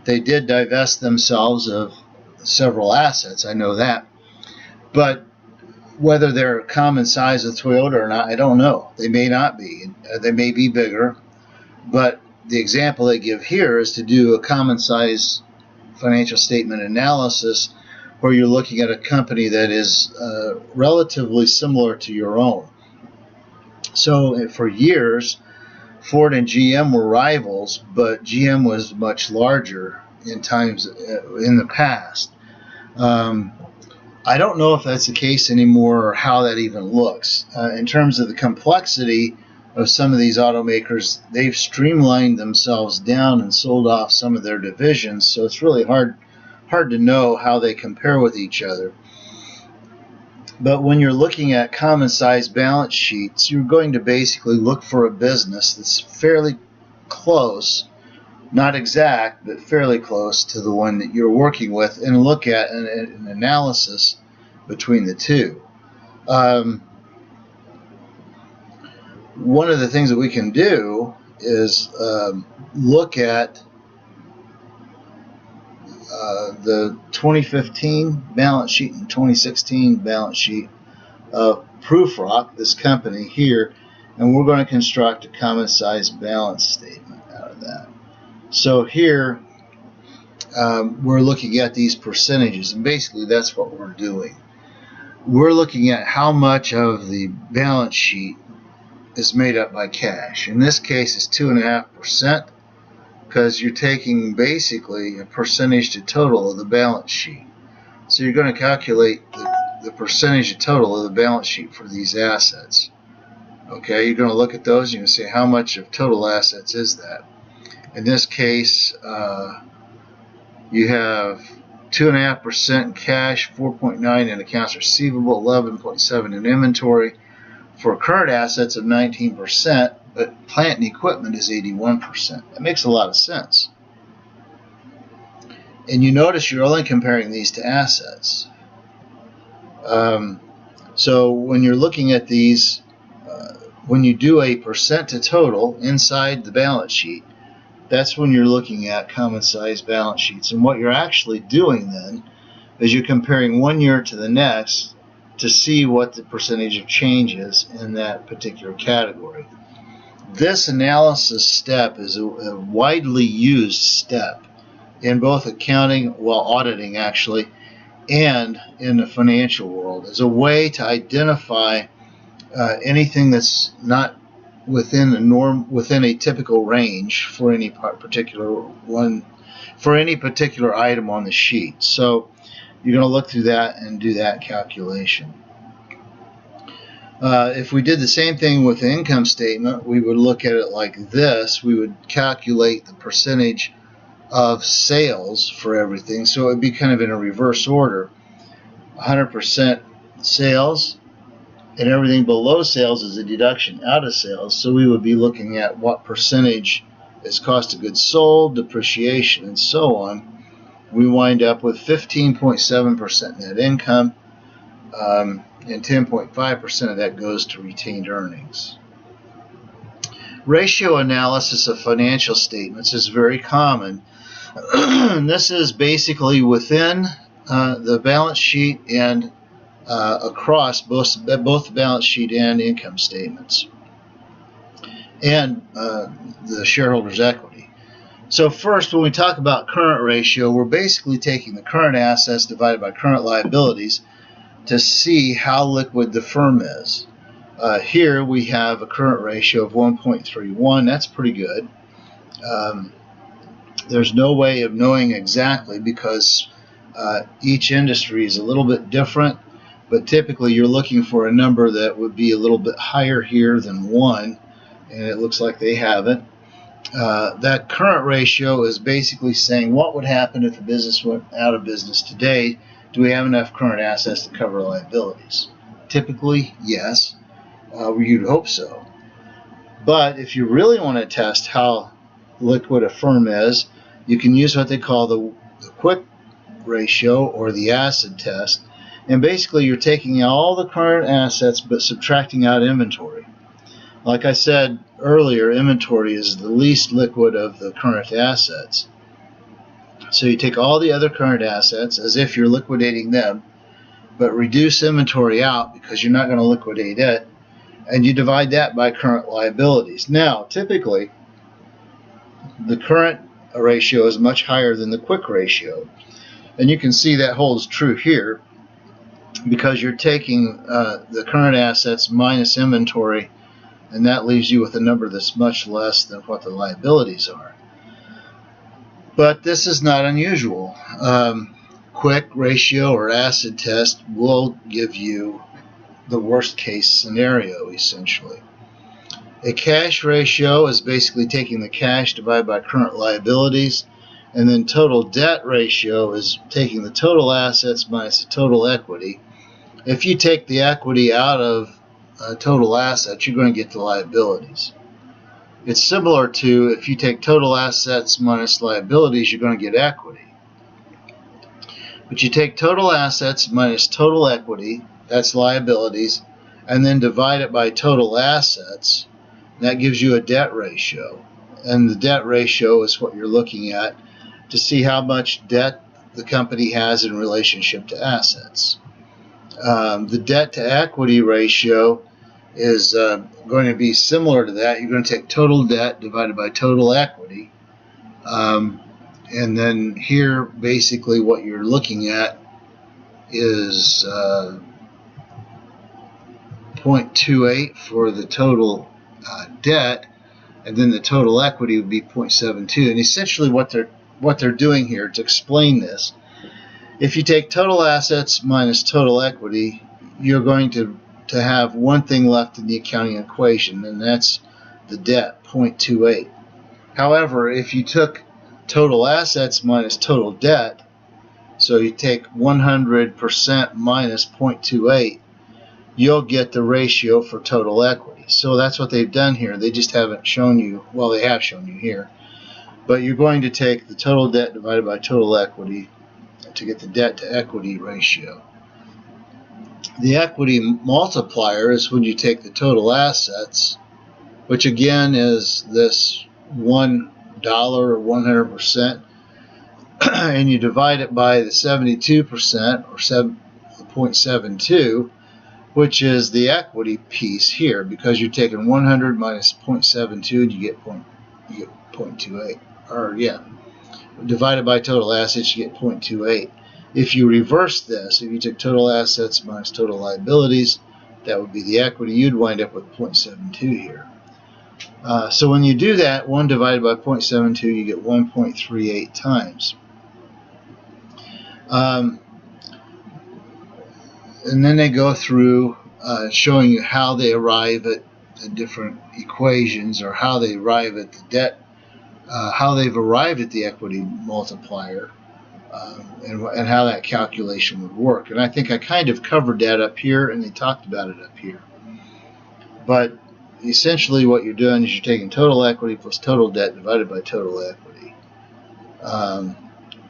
They did divest themselves of several assets, I know that. But whether they're common size of Toyota or not, I don't know. They may not be. They may be bigger. But the example they give here is to do a common size financial statement analysis where you're looking at a company that is relatively similar to your own. So for years, Ford and GM were rivals, but GM was much larger in the past. I don't know if that's the case anymore or how that even looks. In terms of the complexity of some of these automakers, they've streamlined themselves down and sold off some of their divisions, so it's really hard to know how they compare with each other. But when you're looking at common size balance sheets, you're going to basically look for a business that's fairly close, not exact, but fairly close to the one that you're working with, and look at an analysis between the two. One of the things that we can do is look at the 2015 balance sheet and 2016 balance sheet of Prufrock, this company here, and we're going to construct a common size balance statement out of that. So here we're looking at these percentages, and basically that's what we're doing. We're looking at how much of the balance sheet is made up by cash. In this case, it's 2.5%, because you're taking basically a percentage to total of the balance sheet. So you're going to calculate the percentage to total of the balance sheet for these assets. Okay, you're going to look at those and you're going to say how much of total assets is that. In this case, you have 2.5% in cash, 4.9% in accounts receivable, 11.7% in inventory, for current assets of 19%, but plant and equipment is 81%. That makes a lot of sense. And you notice you're only comparing these to assets. So when you're looking at these, when you do a percent to total inside the balance sheet, that's when you're looking at common size balance sheets. And what you're actually doing then is you're comparing one year to the next to see what the percentage of change is in that particular category. This analysis step is a widely used step in both accounting, well, auditing actually, and in the financial world as a way to identify anything that's not within the norm, within a typical range for any particular one, for any particular item on the sheet. So you're going to look through that and do that calculation. If we did the same thing with the income statement, we would look at it like this. We would calculate the percentage of sales for everything. So it would be kind of in a reverse order. 100% sales, and everything below sales is a deduction out of sales. So we would be looking at what percentage is cost of goods sold, depreciation, and so on. We wind up with 15.7% net income, and 10.5% of that goes to retained earnings. Ratio analysis of financial statements is very common. This is basically within the balance sheet and across both the balance sheet and income statements, and the shareholders' equity. So first, when we talk about current ratio, we're basically taking the current assets divided by current liabilities to see how liquid the firm is. Here we have a current ratio of 1.31. That's pretty good. There's no way of knowing exactly because each industry is a little bit different, but typically you're looking for a number that would be a little bit higher here than 1, and it looks like they have it. That current ratio is basically saying what would happen if the business went out of business today. Do we have enough current assets to cover liabilities? Typically, yes. You'd hope so. But if you really want to test how liquid a firm is, you can use what they call the quick ratio or the acid test. And basically you're taking all the current assets but subtracting out inventory. Like I said earlier, inventory is the least liquid of the current assets. So you take all the other current assets as if you're liquidating them, but reduce inventory out because you're not going to liquidate it, and you divide that by current liabilities. Now, typically, the current ratio is much higher than the quick ratio, and you can see that holds true here because you're taking the current assets minus inventory, and that leaves you with a number that's much less than what the liabilities are. But this is not unusual. Quick ratio or acid test will give you the worst case scenario, essentially. A cash ratio is basically taking the cash divided by current liabilities, and then total debt ratio is taking the total assets minus the total equity. If you take the equity out of total assets, you're going to get the liabilities. It's similar to if you take total assets minus liabilities, you're going to get equity. But you take total assets minus total equity, that's liabilities, and then divide it by total assets. That gives you a debt ratio. And the debt ratio is what you're looking at to see how much debt the company has in relationship to assets. The debt to equity ratio is going to be similar to that. You're going to take total debt divided by total equity. And then here, basically, what you're looking at is 0.28 for the total debt, and then the total equity would be 0.72. And essentially what they're doing here to explain this, if you take total assets minus total equity, you're going to have one thing left in the accounting equation, and that's the debt, 0.28. However, if you took total assets minus total debt, so you take 100% minus 0.28, you'll get the ratio for total equity. So that's what they've done here. They just haven't shown you, well, they have shown you here, but you're going to take the total debt divided by total equity to get the debt to equity ratio. The equity multiplier is when you take the total assets, which again is this $1 or 100%, and you divide it by the 72% or 0.72, which is the equity piece here, because you're taking 100 minus 0.72 and you get 0.28, or yeah, divided by total assets, you get 0.28. If you reverse this, if you took total assets minus total liabilities, that would be the equity, you'd wind up with 0.72 here. So when you do that, 1 divided by 0.72, you get 1.38 times. And then they go through showing you how they arrive at the different equations, or how they arrive at the debt, how they've arrived at the equity multiplier, and how that calculation would work. And I think I kind of covered that up here, and they talked about it up here. But essentially what you're doing is you're taking total equity plus total debt divided by total equity.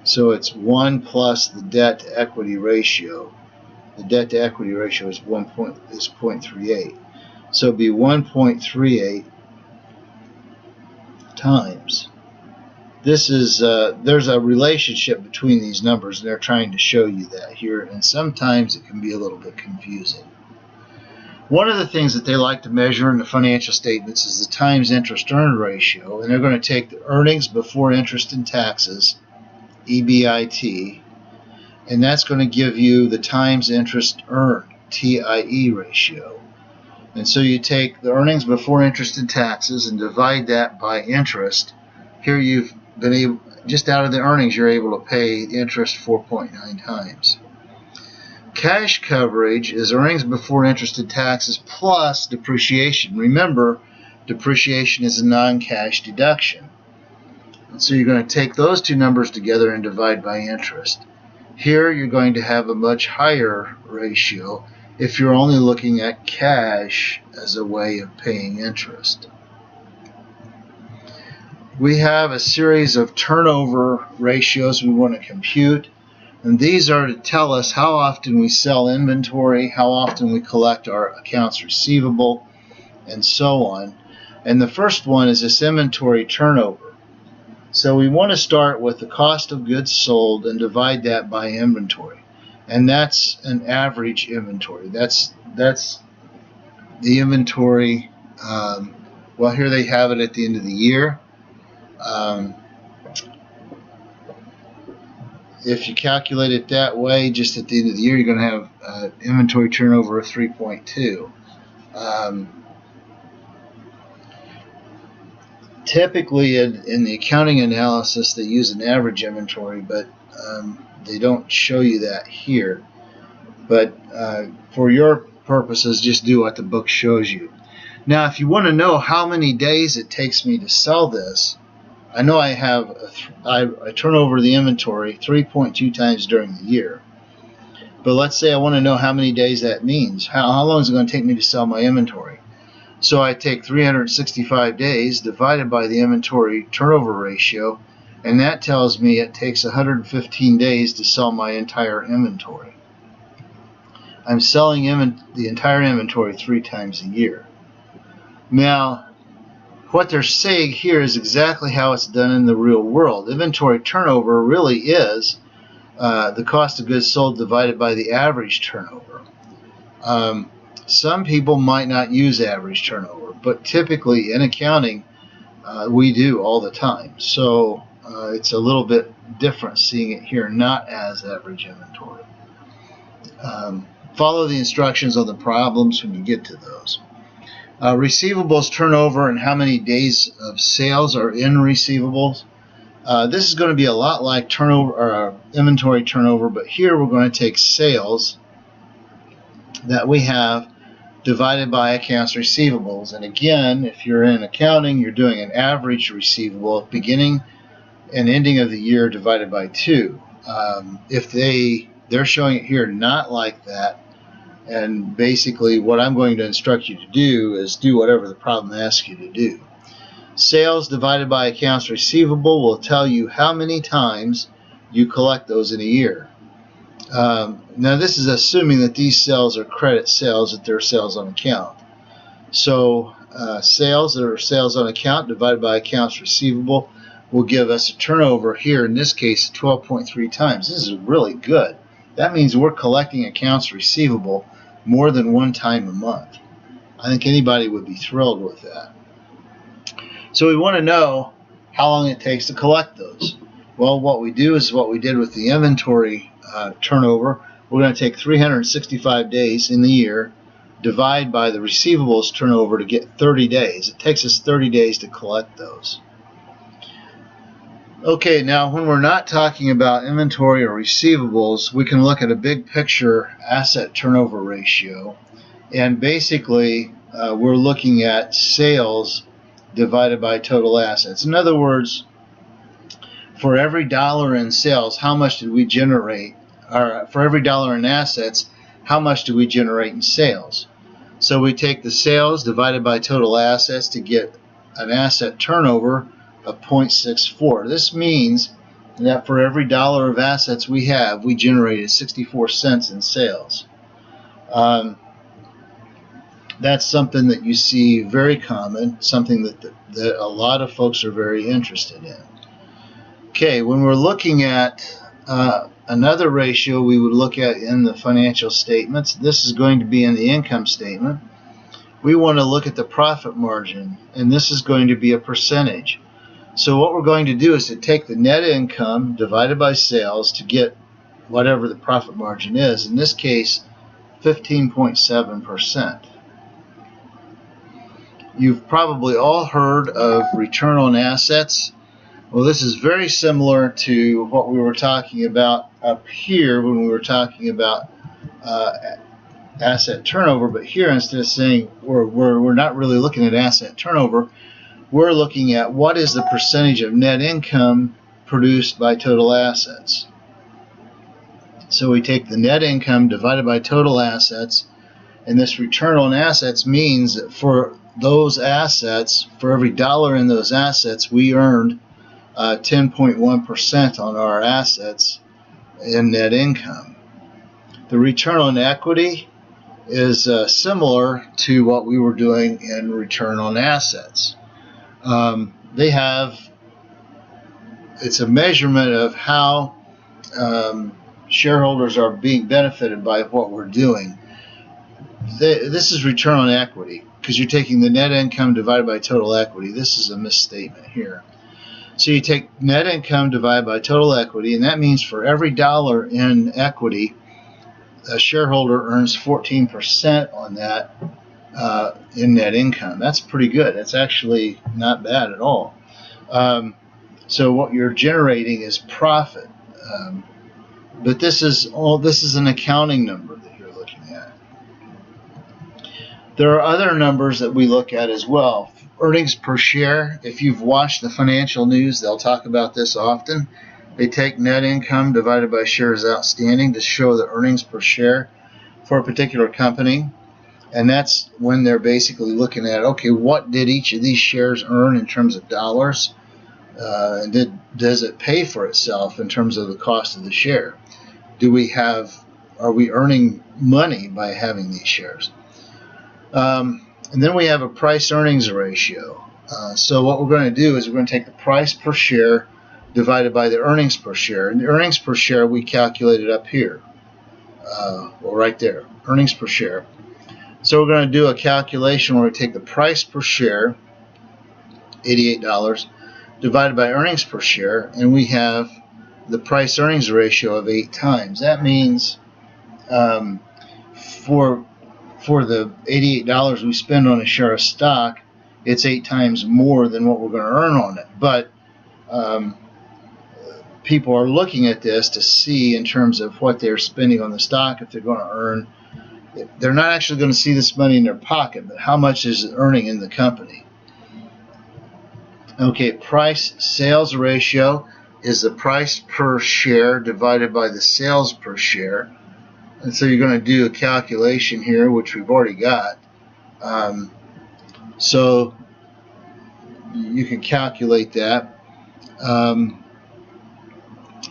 So it's 1 plus the debt to equity ratio. The debt to equity ratio is 0.38. So it'd be 1.38 times. This is there's a relationship between these numbers, and they're trying to show you that here, and sometimes it can be a little bit confusing. One of the things that they like to measure in the financial statements is the times interest earned ratio, and they're going to take the earnings before interest and taxes, EBIT, and that's going to give you the times interest earned, TIE ratio. And so you take the earnings before interest and taxes and divide that by interest. Here you've been able, just out of the earnings, you're able to pay interest 4.9 times. Cash coverage is earnings before interest and taxes plus depreciation. Remember, depreciation is a non-cash deduction. And so you're going to take those two numbers together and divide by interest. Here you're going to have a much higher ratio if you're only looking at cash as a way of paying interest. We have a series of turnover ratios we want to compute, and these are to tell us how often we sell inventory, how often we collect our accounts receivable, and so on. And the first one is this inventory turnover. So we want to start with the cost of goods sold and divide that by inventory. And that's an average inventory. That's the inventory. Well, here they have it at the end of the year. If you calculate it that way, just at the end of the year, you're going to have inventory turnover of 3.2. Typically, in the accounting analysis, they use an average inventory, but they don't show you that here. But for your purposes, just do what the book shows you. Now, if you want to know how many days it takes me to sell this, I know I turn over the inventory 3.2 times during the year. But let's say I want to know how many days that means. How long is it going to take me to sell my inventory? So I take 365 days divided by the inventory turnover ratio, and that tells me it takes 115 days to sell my entire inventory. I'm selling the entire inventory 3 times a year. Now, what they're saying here is exactly how it's done in the real world. Inventory turnover really is the cost of goods sold divided by the average turnover. Some people might not use average turnover, but typically in accounting we do all the time. So it's a little bit different seeing it here not as average inventory. Follow the instructions on the problems when you get to those. Receivables turnover and how many days of sales are in receivables. This is going to be a lot like turnover or inventory turnover, but here we're going to take sales that we have divided by accounts receivables. And again, if you're in accounting, you're doing an average receivable at beginning and ending of the year divided by 2. If they're showing it here not like that, and basically what I'm going to instruct you to do is do whatever the problem asks you to do. Sales divided by accounts receivable will tell you how many times you collect those in a year. Now this is assuming that these sales are credit sales, that they're sales on account. So sales that are sales on account divided by accounts receivable will give us a turnover here, in this case, 12.3 times. This is really good. That means we're collecting accounts receivable more than one time a month. I think anybody would be thrilled with that. So we want to know how long it takes to collect those. Well, what we do is what we did with the inventory turnover. We're going to take 365 days in the year, divide by the receivables turnover to get 30 days. It takes us 30 days to collect those. Okay, now when we're not talking about inventory or receivables, we can look at a big picture asset turnover ratio. And basically, we're looking at sales divided by total assets. In other words, for every dollar in sales, how much did we generate? Or for every dollar in assets, how much do we generate in sales? So we take the sales divided by total assets to get an asset turnover of 0.64. This means that for every dollar of assets we have, we generated 64 cents in sales. That's something that you see very common, something that a lot of folks are very interested in. Okay, when we're looking at another ratio we would look at in the financial statements, this is going to be in the income statement. We want to look at the profit margin, and this is going to be a percentage. So what we're going to do is to take the net income divided by sales to get whatever the profit margin is. In this case, 15.7%. You've probably all heard of return on assets. Well, this is very similar to what we were talking about up here when we were talking about asset turnover, but here instead of saying we're not really looking at asset turnover, we're looking at what is the percentage of net income produced by total assets. So we take the net income divided by total assets, and this return on assets means that for those assets, for every dollar in those assets, we earned 10.1% on our assets in net income. The return on equity is similar to what we were doing in return on assets. It's a measurement of how shareholders are being benefited by what we're doing. This is return on equity because you're taking the net income divided by total equity. This is a misstatement here. So you take net income divided by total equity, and that means for every dollar in equity, a shareholder earns 14% on that in net income. That's pretty good. That's actually not bad at all. So what you're generating is profit. But this is an accounting number that you're looking at. There are other numbers that we look at as well. Earnings per share. If you've watched the financial news, they'll talk about this often. They take net income divided by shares outstanding to show the earnings per share for a particular company. And that's when they're basically looking at, okay, what did each of these shares earn in terms of dollars? And does it pay for itself in terms of the cost of the share? Are we earning money by having these shares? And then we have a price-earnings ratio. So what we're going to do is we're going to take the price per share divided by the earnings per share. And the earnings per share we calculated up here. Right there, earnings per share. So we're going to do a calculation where we take the price per share, $88, divided by earnings per share, and we have the price-earnings ratio of 8 times. That means for the $88 we spend on a share of stock, it's 8 times more than what we're going to earn on it. But people are looking at this to see in terms of what they're spending on the stock, if they're going to earn. They're not actually going to see this money in their pocket, but how much is it earning in the company? Okay, price-sales ratio is the price per share divided by the sales per share. And so you're going to do a calculation here, which we've already got. So you can calculate that.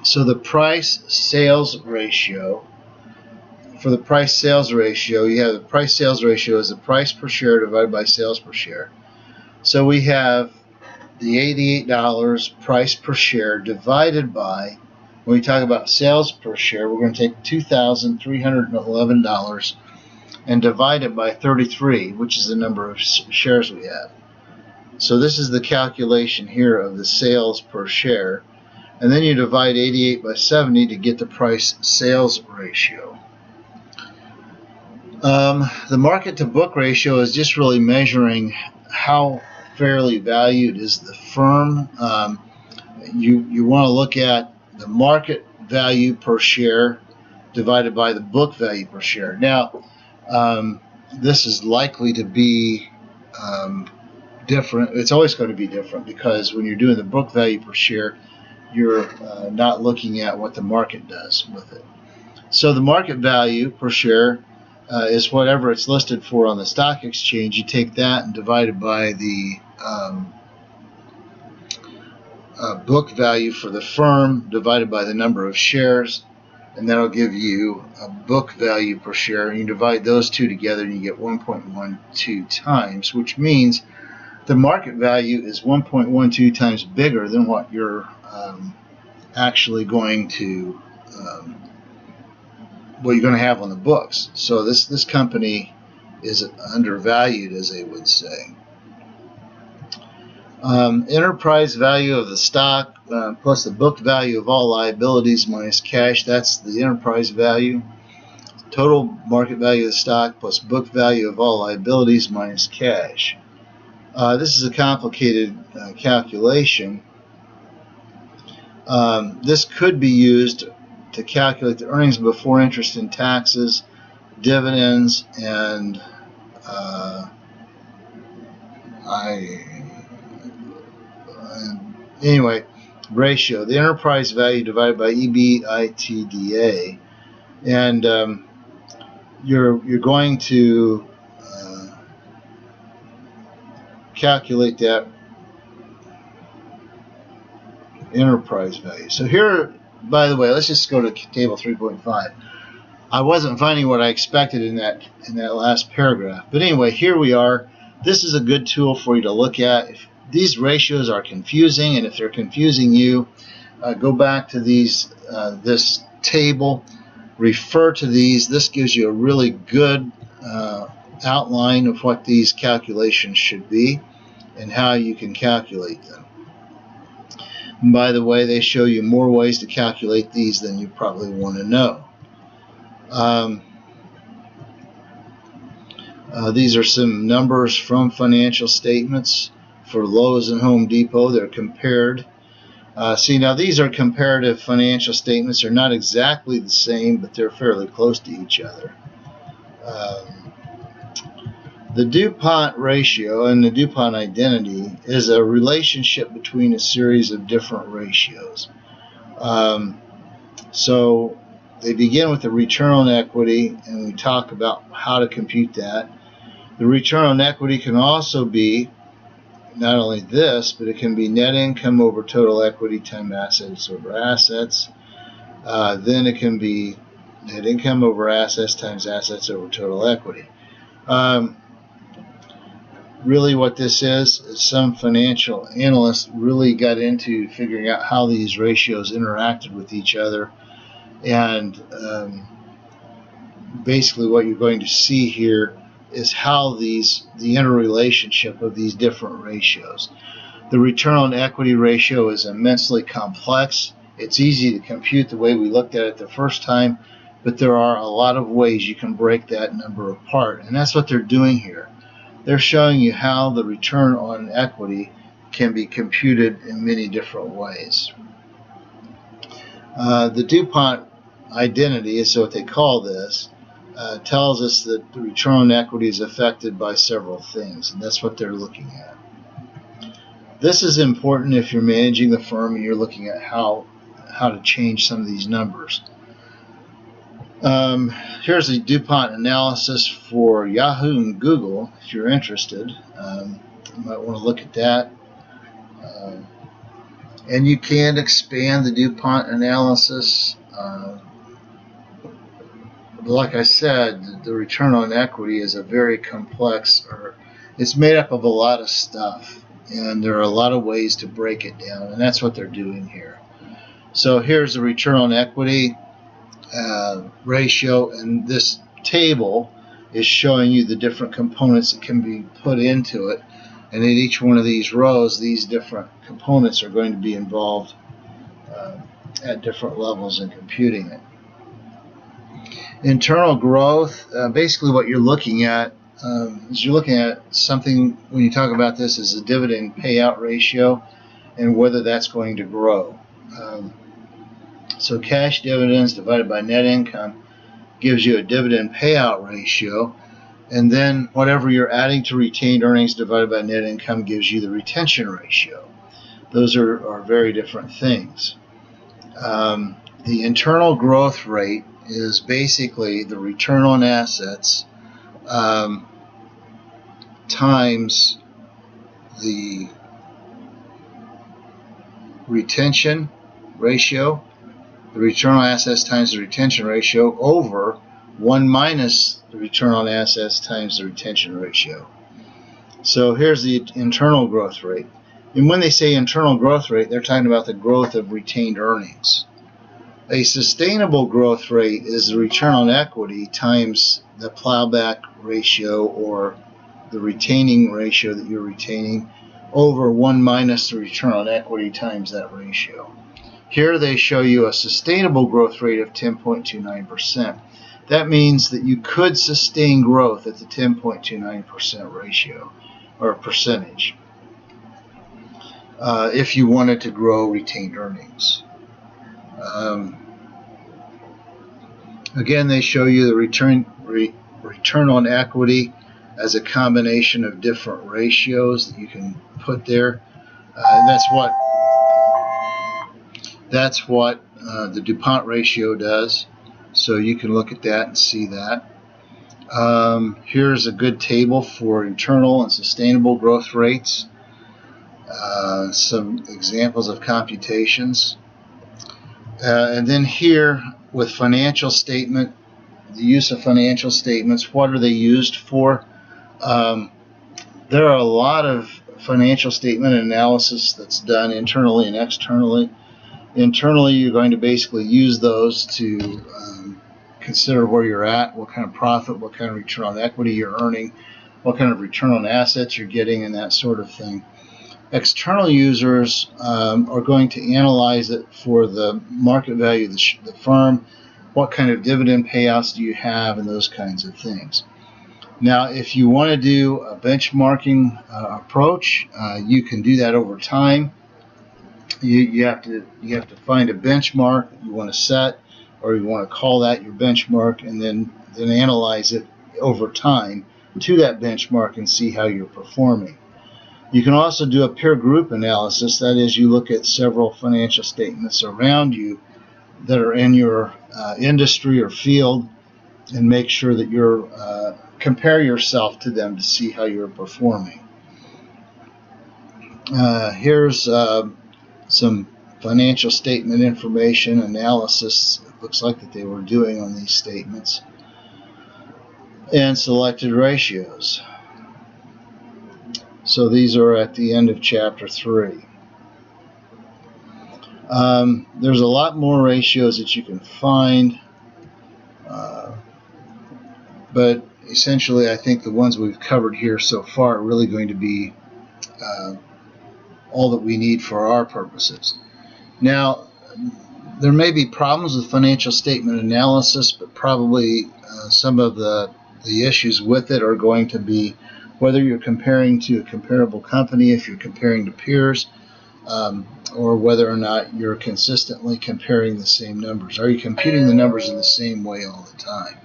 So the price-sales ratio, for the price-sales ratio, you have the price-sales ratio as the price per share divided by sales per share. So we have the $88 price per share divided by, when we talk about sales per share, we're going to take $2,311 and divide it by 33, which is the number of shares we have. So this is the calculation here of the sales per share. And then you divide 88 by 70 to get the price sales ratio. The market to book ratio is just really measuring how fairly valued is the firm. You want to look at the market value per share divided by the book value per share. Now, this is likely to be different. It's always going to be different because when you're doing the book value per share, you're not looking at what the market does with it. So the market value per share is whatever it's listed for on the stock exchange. You take that and divide it by the book value for the firm divided by the number of shares, and that'll give you a book value per share. And you divide those two together and you get 1.12 times, which means the market value is 1.12 times bigger than what you're actually going to what you're going to have on the books. So this company is undervalued, as they would say. Enterprise value of the stock plus the book value of all liabilities minus cash, that's the enterprise value. Total market value of the stock plus book value of all liabilities minus cash. This is a complicated calculation. This could be used to calculate the earnings before interest and taxes, dividends, and anyway, ratio. The enterprise value divided by EBITDA, and you're going to calculate that enterprise value. So here, by the way, let's just go to table 3.5. I wasn't finding what I expected in that last paragraph. But anyway, here we are. This is a good tool for you to look at. If these ratios are confusing, and if they're confusing you, go back to this table, refer to these. This gives you a really good outline of what these calculations should be and how you can calculate them. And by the way, they show you more ways to calculate these than you probably want to know. These are some numbers from financial statements for Lowe's and Home Depot. They're compared. See, now these are comparative financial statements. They're not exactly the same, but they're fairly close to each other. The DuPont ratio and the DuPont identity is a relationship between a series of different ratios. So they begin with the return on equity, and we talk about how to compute that. The return on equity can also be not only this, but it can be net income over total equity times assets over assets. Then it can be net income over assets times assets over total equity. Really what this is some financial analysts really got into figuring out how these ratios interacted with each other. And basically what you're going to see here is how the interrelationship of these different ratios. The return on equity ratio is immensely complex. It's easy to compute the way we looked at it the first time, but there are a lot of ways you can break that number apart, and that's what they're doing here. They're showing you how the return on equity can be computed in many different ways. The DuPont identity is what they call this. Tells us that the return on equity is affected by several things, and that's what they're looking at. This is important if you're managing the firm and you're looking at how to change some of these numbers. Here's the DuPont analysis for Yahoo and Google, if you're interested. You might want to look at that. And you can expand the DuPont analysis. Like I said, the return on equity is a very complex, or it's made up of a lot of stuff. and there are a lot of ways to break it down, and that's what they're doing here. So here's the return on equity ratio, and this table is showing you the different components that can be put into it, and in each one of these rows, these different components are going to be involved at different levels in computing it. Internal growth, basically what you're looking at is you're looking at something, when you talk about this, is a dividend payout ratio and whether that's going to grow. So cash dividends divided by net income gives you a dividend payout ratio, and then whatever you're adding to retained earnings divided by net income gives you the retention ratio. Those are very different things. The internal growth rate is basically the return on assets times the retention ratio, the return on assets times the retention ratio over 1 minus the return on assets times the retention ratio. So here's the internal growth rate. And when they say internal growth rate, they're talking about the growth of retained earnings. A sustainable growth rate is the return on equity times the plowback ratio, or the retaining ratio that you're retaining, over 1 minus the return on equity times that ratio. Here they show you a sustainable growth rate of 10.29%. That means that you could sustain growth at the 10.29% ratio or percentage if you wanted to grow retained earnings. Again, they show you the return on equity as a combination of different ratios that you can put there. That's what the DuPont ratio does. So you can look at that and see that. Here's a good table for internal and sustainable growth rates. Some examples of computations. And then here with financial statement, the use of financial statements, what are they used for? There are a lot of financial statement analysis that's done internally and externally. Internally, you're going to basically use those to consider where you're at, what kind of profit, what kind of return on equity you're earning, what kind of return on assets you're getting, and that sort of thing. External users are going to analyze it for the market value of the firm, what kind of dividend payouts do you have, and those kinds of things. Now, if you want to do a benchmarking approach, you can do that over time. You have to find a benchmark that you want to set, or you want to call that your benchmark, and then analyze it over time to that benchmark and see how you're performing. You can also do a peer group analysis. That is, you look at several financial statements around you that are in your industry or field and make sure that you're compare yourself to them to see how you're performing. Here's some financial statement information analysis. It looks like that they were doing on these statements, and selected ratios. So these are at the end of chapter 3. There's a lot more ratios that you can find, but essentially I think the ones we've covered here so far are really going to be all that we need for our purposes. Now, there may be problems with financial statement analysis, but probably some of the issues with it are going to be whether you're comparing to a comparable company, if you're comparing to peers, or whether or not you're consistently comparing the same numbers. Are you computing the numbers in the same way all the time?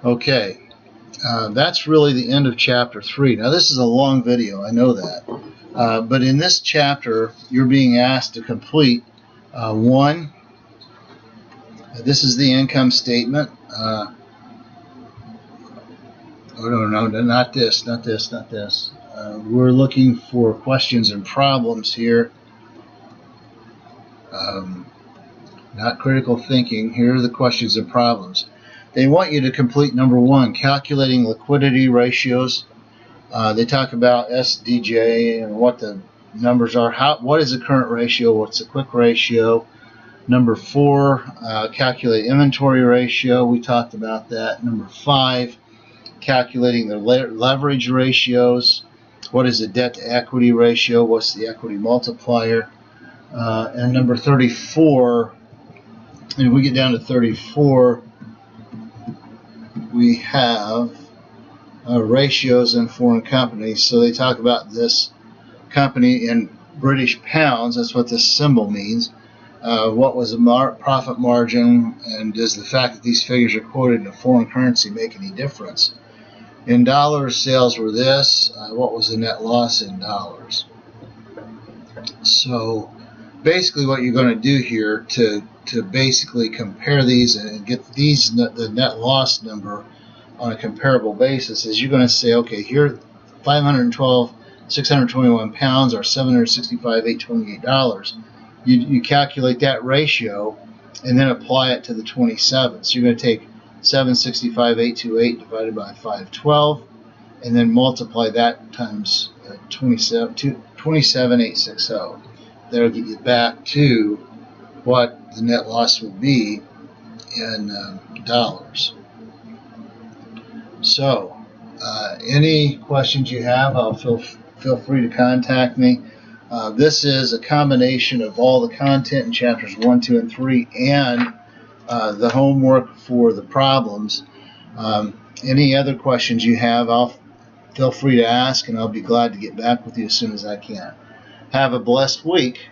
Okay, that's really the end of chapter 3. Now, this is a long video, I know that. But in this chapter, you're being asked to complete one. This is the income statement. Oh, no, not this. We're looking for questions and problems here. Not critical thinking. Here are the questions and problems. They want you to complete number 1, calculating liquidity ratios. They talk about SDJ and what the numbers are. What is the current ratio? What's the quick ratio? Number 4, calculate inventory ratio. We talked about that. Number 5, calculating the leverage ratios. What is the debt to equity ratio? What's the equity multiplier? And number 34, and we get down to 34, we have ratios in foreign companies. So they talk about this company in British pounds. That's what this symbol means. What was the profit margin, and does the fact that these figures are quoted in a foreign currency make any difference? In dollars, sales were this. What was the net loss in dollars? So basically what you're going to do here to basically compare these and get the net loss number on a comparable basis is you're going to say, okay, here 621 pounds or $765,828. You calculate that ratio and then apply it to the 27. So you're going to take 765,828 divided by 512 and then multiply that times 27,860. That'll get you back to what the net loss would be in dollars. So any questions you have, feel free to contact me. This is a combination of all the content in chapters 1, 2, and 3 and the homework for the problems. Any other questions you have, feel free to ask, and I'll be glad to get back with you as soon as I can. Have a blessed week.